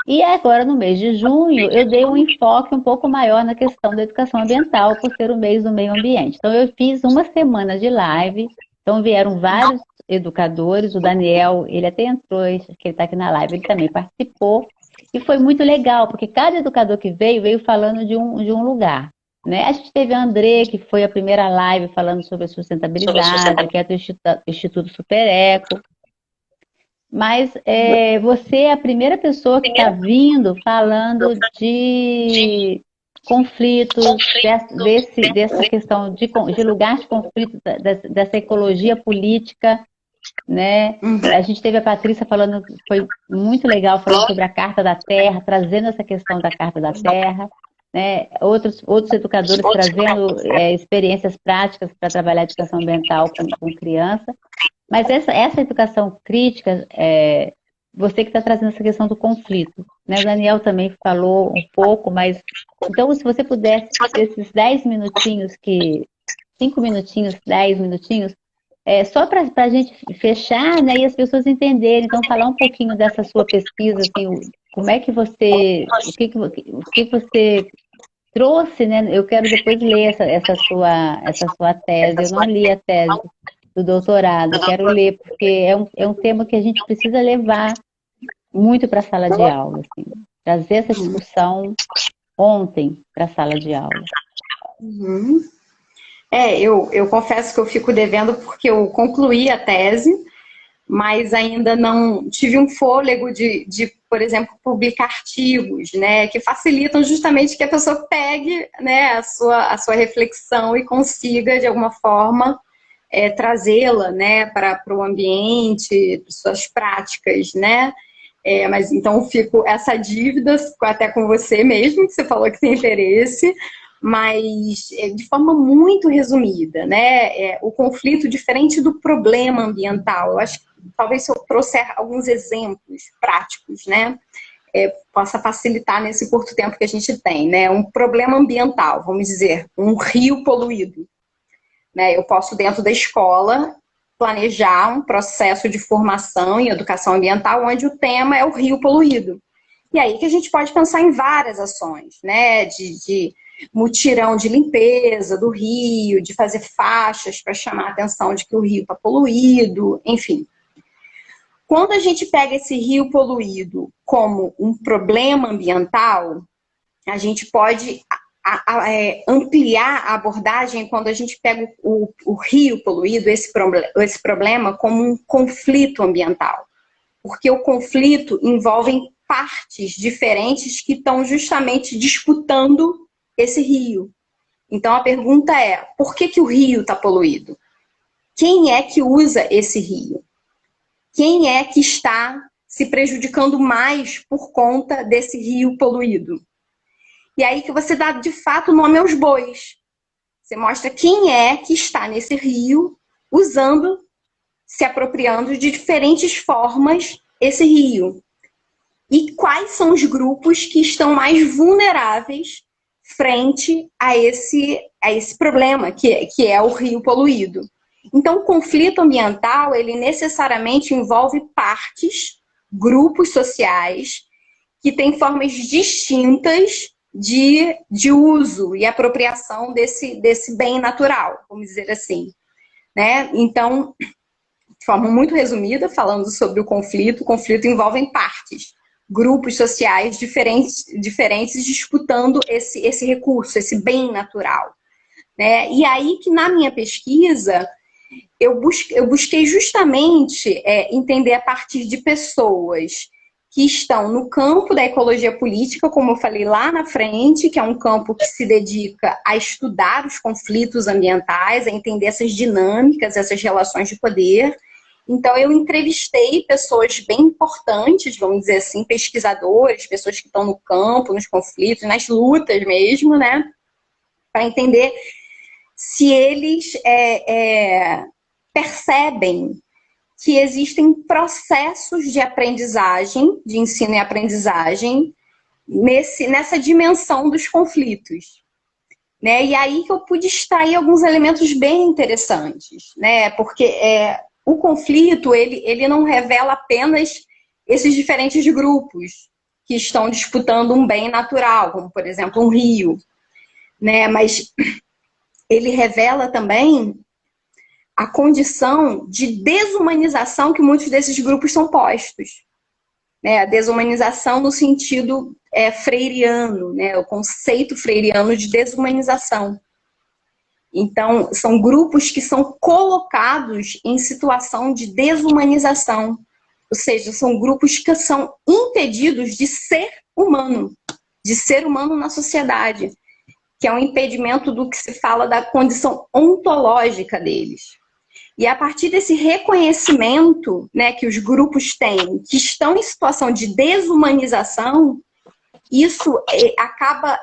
E agora, no mês de junho, eu dei um enfoque um pouco maior na questão da educação ambiental, por ser o mês do meio ambiente. Então, eu fiz uma semana de live, então vieram vários educadores, o Daniel, ele até entrou, que ele está aqui na live, ele também participou, e foi muito legal, porque cada educador que veio falando de um lugar. Né? A gente teve a André, que foi a primeira live falando sobre sustentabilidade, que é do Instituto Super Eco. Mas você é a primeira pessoa que está vindo falando de conflitos, dessa questão de lugar de conflito, dessa ecologia política, né? A gente teve a Patrícia falando, foi muito legal, falando sobre a Carta da Terra, trazendo essa questão da Carta da Terra, né? Outros educadores trazendo experiências práticas para trabalhar a educação ambiental com criança. Mas essa educação crítica, você que está trazendo essa questão do conflito, né? O Daniel também falou um pouco, mas então se você pudesse, esses 10 minutinhos, 5 minutinhos, 10 minutinhos, só para a gente fechar, né, e as pessoas entenderem, então falar um pouquinho dessa sua pesquisa, assim, como é que você, o que você trouxe, né? Eu quero depois ler essa sua tese, eu não li a tese do doutorado, quero ler, porque é um tema que a gente precisa levar muito para a sala de aula, assim, trazer essa discussão ontem para a sala de aula. Uhum. Eu confesso que eu fico devendo porque eu concluí a tese, mas ainda não tive um fôlego de, por exemplo, publicar artigos, né, que facilitam justamente que a pessoa pegue, né, a sua reflexão e consiga, de alguma forma, trazê-la, né, para o ambiente, suas práticas, né. Mas então fico essa dívida até com você mesmo, que você falou que tem interesse, mas de forma muito resumida, né? O conflito diferente do problema ambiental. Eu acho que talvez se eu trouxer alguns exemplos práticos, né? Possa facilitar nesse curto tempo que a gente tem, né? Um problema ambiental, vamos dizer, um rio poluído, né? Eu posso, dentro da escola, planejar um processo de formação em educação ambiental onde o tema é o rio poluído. E aí que a gente pode pensar em várias ações, né? De mutirão de limpeza do rio, de fazer faixas para chamar a atenção de que o rio está poluído, enfim. Quando a gente pega esse rio poluído como um problema ambiental, a gente pode ampliar a abordagem quando a gente pega o rio poluído, esse problema, como um conflito ambiental. Porque o conflito envolve partes diferentes que estão justamente disputando esse rio. Então a pergunta é, por que o rio está poluído? Quem é que usa esse rio? Quem é que está se prejudicando mais por conta desse rio poluído? E aí que você dá, de fato, nome aos bois. Você mostra quem é que está nesse rio usando, se apropriando de diferentes formas esse rio. E quais são os grupos que estão mais vulneráveis frente a esse problema, que é o rio poluído. Então, o conflito ambiental, ele necessariamente envolve partes, grupos sociais, que têm formas distintas de uso e apropriação desse bem natural, vamos dizer assim, né? Então, de forma muito resumida, falando sobre o conflito envolve partes, grupos sociais diferentes disputando esse recurso, esse bem natural, né? E aí que na minha pesquisa eu busquei justamente entender a partir de pessoas que estão no campo da ecologia política, como eu falei lá na frente, que é um campo que se dedica a estudar os conflitos ambientais, a entender essas dinâmicas, essas relações de poder. Então, eu entrevistei pessoas bem importantes, vamos dizer assim, pesquisadores, pessoas que estão no campo, nos conflitos, nas lutas mesmo, né? Para entender se eles percebem que existem processos de aprendizagem, de ensino e aprendizagem, nessa dimensão dos conflitos. Né? E aí que eu pude extrair alguns elementos bem interessantes, né? Porque o conflito, ele não revela apenas esses diferentes grupos que estão disputando um bem natural, como, por exemplo, um rio, né? Mas ele revela também a condição de desumanização que muitos desses grupos são postos. Né? A desumanização no sentido freiriano, né? O conceito freiriano de desumanização. Então, são grupos que são colocados em situação de desumanização. Ou seja, são grupos que são impedidos de ser humano na sociedade, que é um impedimento do que se fala da condição ontológica deles. E a partir desse reconhecimento, né, que os grupos têm, que estão em situação de desumanização, isso acaba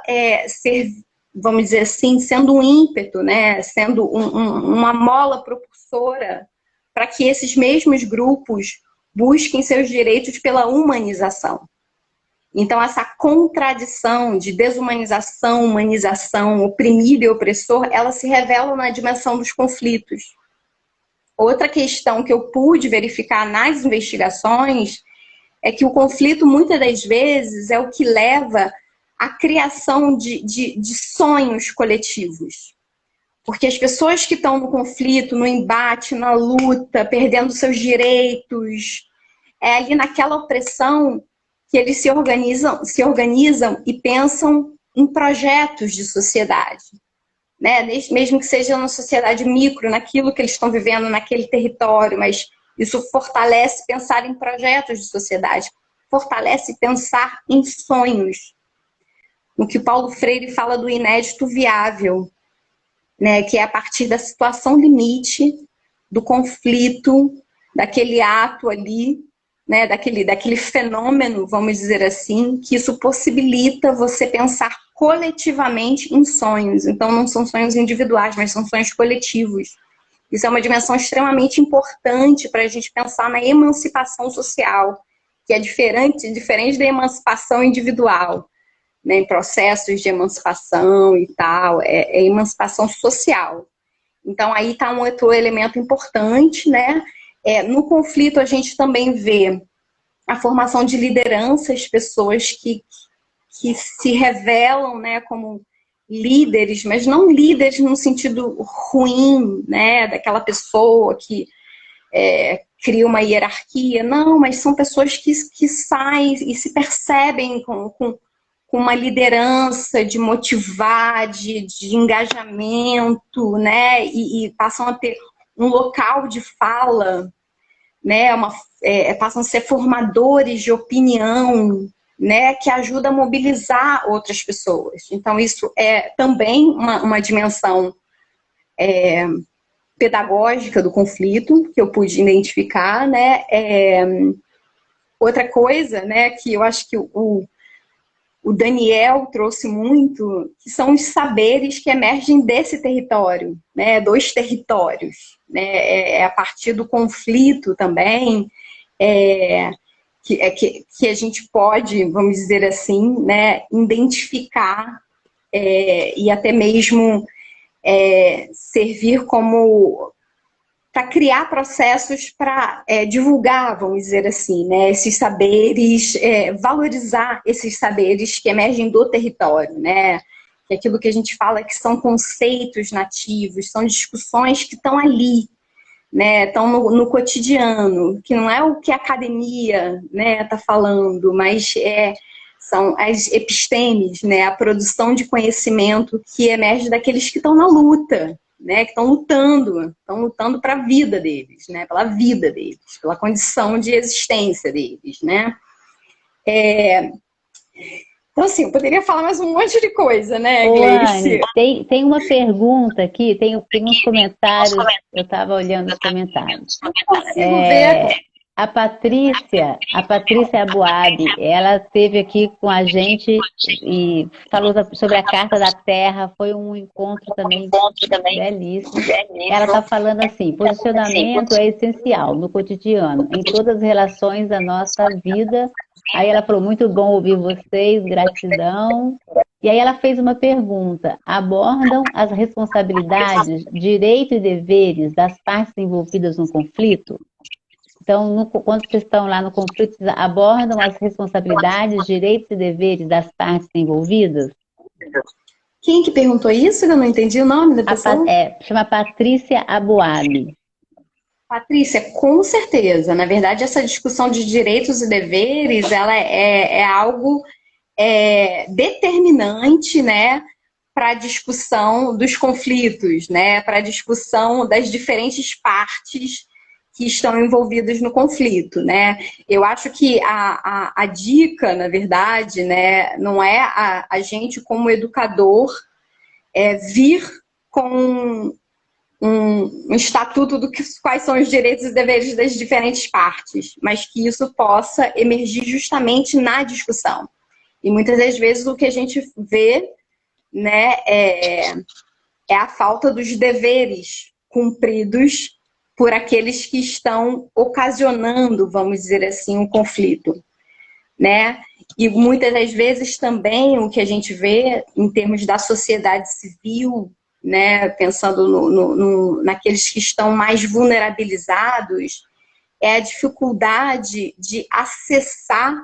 vamos dizer assim, sendo um ímpeto, né, sendo uma mola propulsora para que esses mesmos grupos busquem seus direitos pela humanização. Então, essa contradição de desumanização, humanização, oprimido e opressor, ela se revela na dimensão dos conflitos. Outra questão que eu pude verificar nas investigações é que o conflito, muitas das vezes, é o que leva à criação de sonhos coletivos. Porque as pessoas que estão no conflito, no embate, na luta, perdendo seus direitos, ali naquela opressão que eles se organizam e pensam em projetos de sociedade. Né? Mesmo que seja uma sociedade micro, naquilo que eles estão vivendo naquele território, mas Isso fortalece pensar em projetos de sociedade, fortalece pensar em sonhos. No que Paulo Freire fala do inédito viável, né, que é a partir da situação limite, do conflito, daquele ato ali, né, daquele fenômeno, vamos dizer assim, que isso possibilita você pensar coletivamente em sonhos. Então, não são sonhos individuais, mas são sonhos coletivos. Isso é uma dimensão extremamente importante para a gente pensar na emancipação social, que é diferente da emancipação individual, né, em processos de emancipação e tal, é emancipação social. Então, aí está um outro elemento importante, né? No conflito, a gente também vê a formação de lideranças, pessoas que se revelam, né, como líderes, mas não líderes no sentido ruim, né, daquela pessoa que cria uma hierarquia, não, mas são pessoas que saem e se percebem com uma liderança de motivar, de engajamento, né, e passam a ter um local de fala, né, passam a ser formadores de opinião, né, que ajuda a mobilizar outras pessoas. Então, isso é também uma dimensão pedagógica do conflito, que eu pude identificar, né. Outra coisa, né, que eu acho que o Daniel trouxe muito, que são os saberes que emergem desse território, né, dos territórios, né, a partir do conflito também, que a gente pode, vamos dizer assim, né, identificar e até mesmo servir como para criar processos para divulgar, vamos dizer assim, né, esses saberes, valorizar esses saberes que emergem do território, né, que é aquilo que a gente fala que são conceitos nativos, são discussões que estão ali, né, estão no cotidiano, que não é o que a academia, né, está falando, mas são as epistemes, né, a produção de conhecimento que emerge daqueles que estão na luta, né, que estão lutando para a vida deles, né, pela vida deles, pela condição de existência deles, né. Então, assim, eu poderia falar mais um monte de coisa, né, Ô, Gleice? Anne, tem uma pergunta aqui, tem uns comentários, eu estava olhando os comentários. Não consigo ver. A Patrícia Abuabi, ela esteve aqui com a gente e falou sobre a Carta da Terra, foi um encontro também belíssimo. Ela está falando assim, posicionamento é essencial no cotidiano, em todas as relações da nossa vida. Aí ela falou, muito bom ouvir vocês, gratidão. E aí ela fez uma pergunta, abordam as responsabilidades, direitos e deveres das partes envolvidas no conflito? Então, quando vocês estão lá no conflito, vocês abordam as responsabilidades, direitos e deveres das partes envolvidas? Quem que perguntou isso? Eu não entendi o nome da pessoa. Chama Patrícia Abuabi. Patrícia, com certeza. Na verdade, essa discussão de direitos e deveres, ela é algo determinante, né, para a discussão dos conflitos, né, para a discussão das diferentes partes que estão envolvidas no conflito, né. Eu acho que a dica, na verdade, né, não é a gente como educador vir com um estatuto quais são os direitos e deveres das diferentes partes, mas que isso possa emergir justamente na discussão. E muitas das vezes o que a gente vê, né, é a falta dos deveres cumpridos por aqueles que estão ocasionando, vamos dizer assim, um conflito, né? E muitas das vezes também o que a gente vê em termos da sociedade civil, né, pensando naqueles que estão mais vulnerabilizados, é a dificuldade de acessar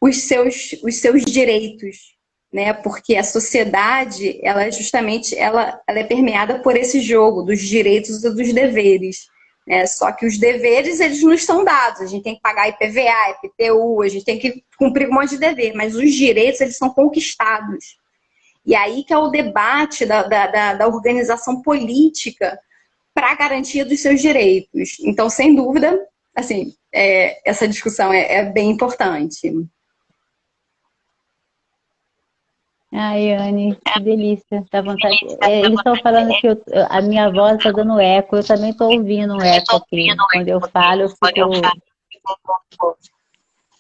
os seus direitos, né? Porque a sociedade, ela é permeada por esse jogo dos direitos e dos deveres, né? Só que os deveres, eles nos são dados, a gente tem que pagar IPVA, IPTU, a gente tem que cumprir um monte de dever, mas os direitos, eles são conquistados. E aí que é o debate da organização política para a garantia dos seus direitos. Então, sem dúvida, assim, essa discussão é bem importante. Ai, Anne, que delícia, dá vontade. Eles estão falando que a minha voz está dando eco, eu também estou ouvindo um eco aqui. Quando eu falo, eu fico.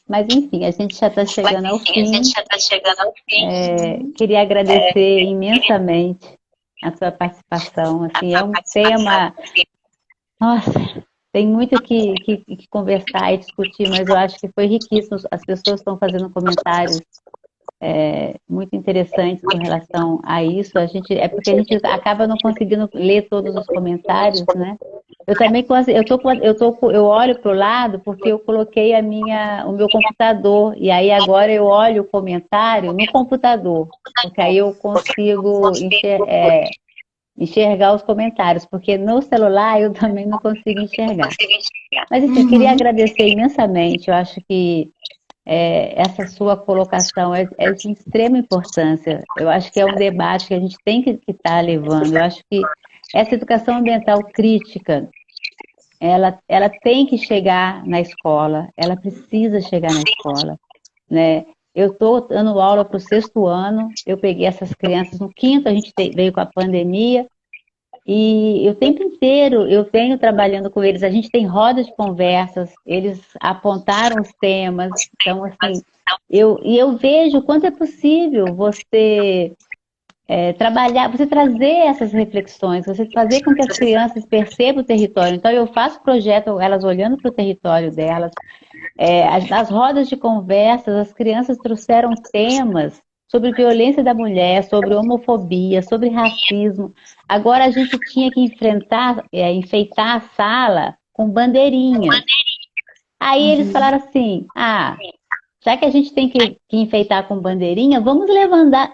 Mas enfim, a gente já está chegando ao fim. Queria agradecer imensamente a sua participação. Assim, é um tema. Nossa, tem muito que conversar e discutir, mas eu acho que foi riquíssimo. As pessoas estão fazendo comentários muito interessantes com relação a isso. É porque a gente acaba não conseguindo ler todos os comentários, né? Eu também eu olho para o lado porque eu coloquei o meu computador e aí agora eu olho o comentário no computador, porque aí eu consigo enxergar os comentários, porque no celular eu também não consigo enxergar. Mas enfim, queria agradecer imensamente. Eu acho que essa sua colocação é de extrema importância. Eu acho que é um debate que a gente tem que estar levando. Eu acho que essa educação ambiental crítica, ela tem que chegar na escola, ela precisa chegar na escola, né? Eu estou dando aula para o 6º ano, eu peguei essas crianças no 5º, a gente veio com a pandemia, e o tempo inteiro eu venho trabalhando com eles, a gente tem rodas de conversas, eles apontaram os temas, então assim, eu vejo o quanto é possível você trabalhar, você trazer essas reflexões, você fazer com que as crianças percebam o território. Então eu faço projeto, elas olhando para o território delas, nas rodas de conversas, as crianças trouxeram temas sobre violência da mulher, sobre homofobia, sobre racismo. Agora a gente tinha que enfeitar a sala com bandeirinhas. Aí eles falaram assim, já que a gente tem que enfeitar com bandeirinha, vamos levantar,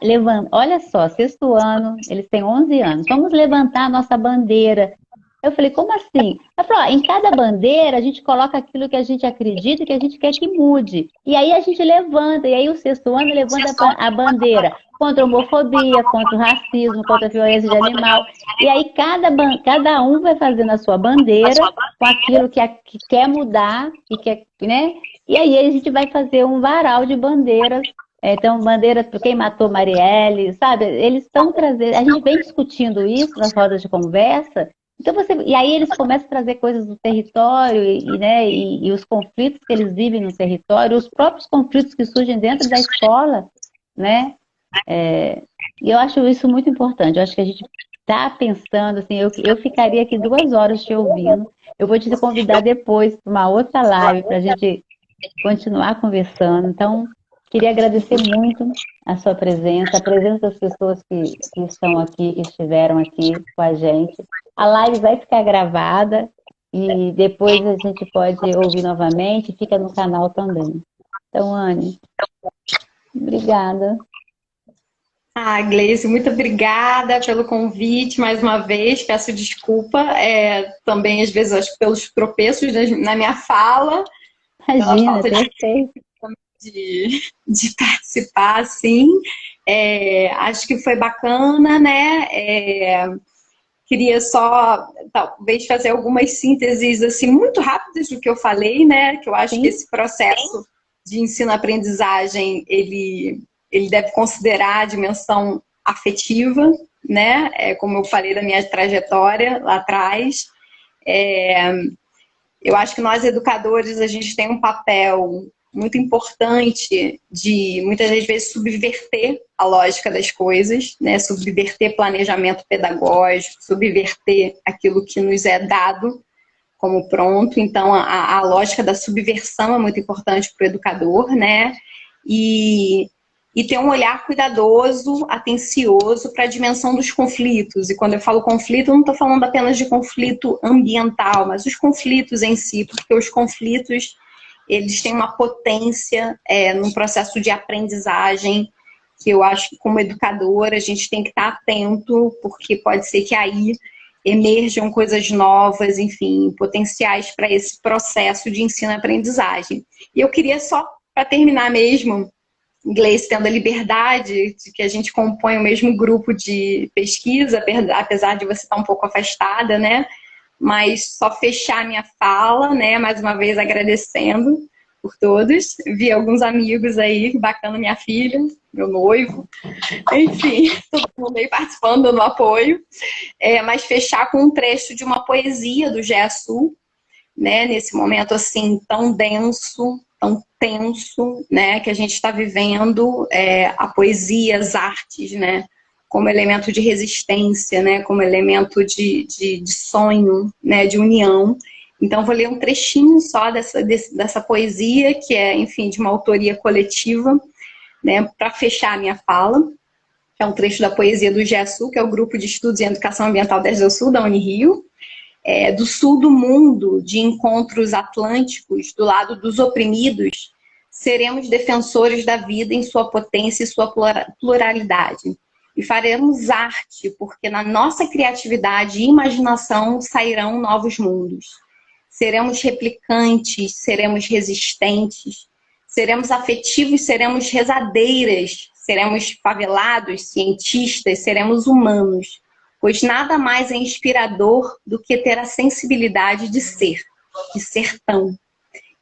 olha só, 6º ano, eles têm 11 anos, vamos levantar a nossa bandeira. Eu falei, como assim? Ela falou, em cada bandeira a gente coloca aquilo que a gente acredita e que a gente quer que mude. E aí a gente levanta, e aí o 6º ano levanta a bandeira contra a homofobia, contra o racismo, contra a violência de animal. E aí cada um vai fazendo a sua bandeira com aquilo que quer mudar, e quer, né? E aí a gente vai fazer um varal de bandeiras. Então, bandeiras para quem matou Marielle, sabe? Eles estão trazendo. A gente vem discutindo isso nas rodas de conversa. Então e aí eles começam a trazer coisas do território né, e os conflitos que eles vivem no território, os próprios conflitos que surgem dentro da escola, né? E eu acho isso muito importante. Eu acho que a gente está pensando, assim, eu ficaria aqui 2 horas te ouvindo. Eu vou te convidar depois para uma outra live para a gente continuar conversando. Então, queria agradecer muito a sua presença, a presença das pessoas que estão aqui, que estiveram aqui com a gente. A live vai ficar gravada e depois a gente pode ouvir novamente, fica no canal também. Então, Anne, obrigada. Gleice, muito obrigada pelo convite mais uma vez. Peço desculpa também, às vezes, acho, pelos tropeços na minha fala. Imagina, perfeito. De participar, assim. Acho que foi bacana, né? Queria só, talvez, fazer algumas sínteses, assim, muito rápidas do que eu falei, né? Que eu acho que esse processo de ensino-aprendizagem, ele deve considerar a dimensão afetiva, né? Como eu falei da minha trajetória lá atrás. Eu acho que nós, educadores, a gente tem um papel muito importante de, muitas vezes, subverter a lógica das coisas, né? Subverter planejamento pedagógico, subverter aquilo que nos é dado como pronto. Então, a lógica da subversão é muito importante para o educador, né? E ter um olhar cuidadoso, atencioso para a dimensão dos conflitos. E quando eu falo conflito, eu não estou falando apenas de conflito ambiental, mas os conflitos em si, porque os conflitos, eles têm uma potência num processo de aprendizagem que eu acho que, como educadora, a gente tem que estar atento, porque pode ser que aí emerjam coisas novas, enfim, potenciais para esse processo de ensino-aprendizagem. E eu queria só, para terminar mesmo, Gleice, tendo a liberdade de que a gente compõe o mesmo grupo de pesquisa, apesar de você estar um pouco afastada, né? mas só fechar minha fala, né? Mais uma vez agradecendo por todos. Vi alguns amigos aí, bacana, minha filha, meu noivo, enfim, todo mundo aí participando, dando apoio. Mas fechar com um trecho de uma poesia do Geasu, né? Nesse momento assim tão denso, tão tenso, né? Que a gente está vivendo, a poesia, as artes, né? Como elemento de resistência, né? Como elemento de sonho, né? De união. Então, vou ler um trechinho só dessa poesia, que é, enfim, de uma autoria coletiva, né? Para fechar a minha fala, que é um trecho da poesia do GESU, que é o Grupo de Estudos em Educação Ambiental 10 do Sul, da Unirio, do sul do mundo, de encontros atlânticos, do lado dos oprimidos, seremos defensores da vida em sua potência e sua pluralidade. E faremos arte, porque na nossa criatividade e imaginação sairão novos mundos. Seremos replicantes, seremos resistentes, seremos afetivos, seremos rezadeiras, seremos favelados, cientistas, seremos humanos, pois nada mais é inspirador do que ter a sensibilidade de ser tão.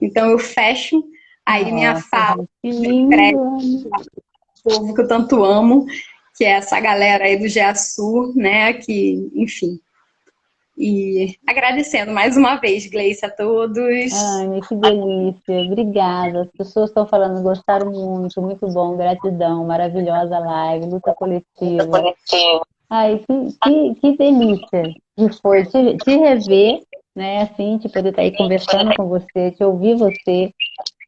Então eu fecho aí minha fala, que lindo, o povo que eu tanto amo, que é essa galera aí do GEASU, né, que, enfim. E agradecendo mais uma vez, Gleice, a todos. Anne, que delícia, obrigada. As pessoas estão falando, gostaram muito, muito bom, gratidão, maravilhosa live, luta coletiva. Ai, que delícia que foi te rever, né, assim, de poder estar aí conversando com você, te ouvir você.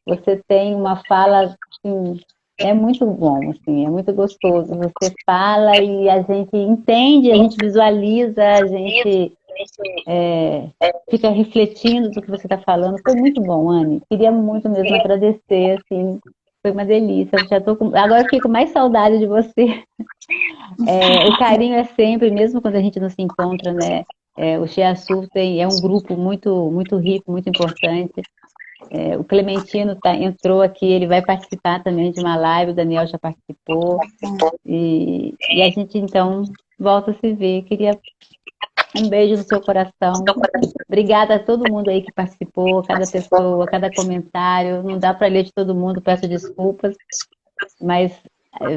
Você tem uma fala, assim, é muito bom, assim, é muito gostoso. Você fala e a gente entende, a gente visualiza, a gente fica refletindo do que você está falando. Foi muito bom, Anne. Queria muito mesmo agradecer, assim, foi uma delícia. Agora eu fiquei com mais saudade de você. O carinho é sempre, mesmo quando a gente não se encontra, né? O Chiaçu é um grupo muito, muito rico, muito importante. O Clementino entrou aqui, ele vai participar também de uma live, o Daniel já participou. E a gente, então, volta a se ver. Queria um beijo no seu coração. Obrigada a todo mundo aí que participou, cada pessoa, cada comentário. Não dá para ler de todo mundo, peço desculpas. Mas,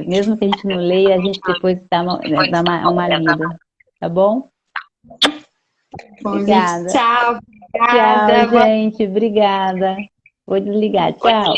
mesmo que a gente não leia, a gente depois dá uma lida. Tá bom? Obrigada. Tchau. Tchau, gente. Obrigada. Vou desligar. Tchau.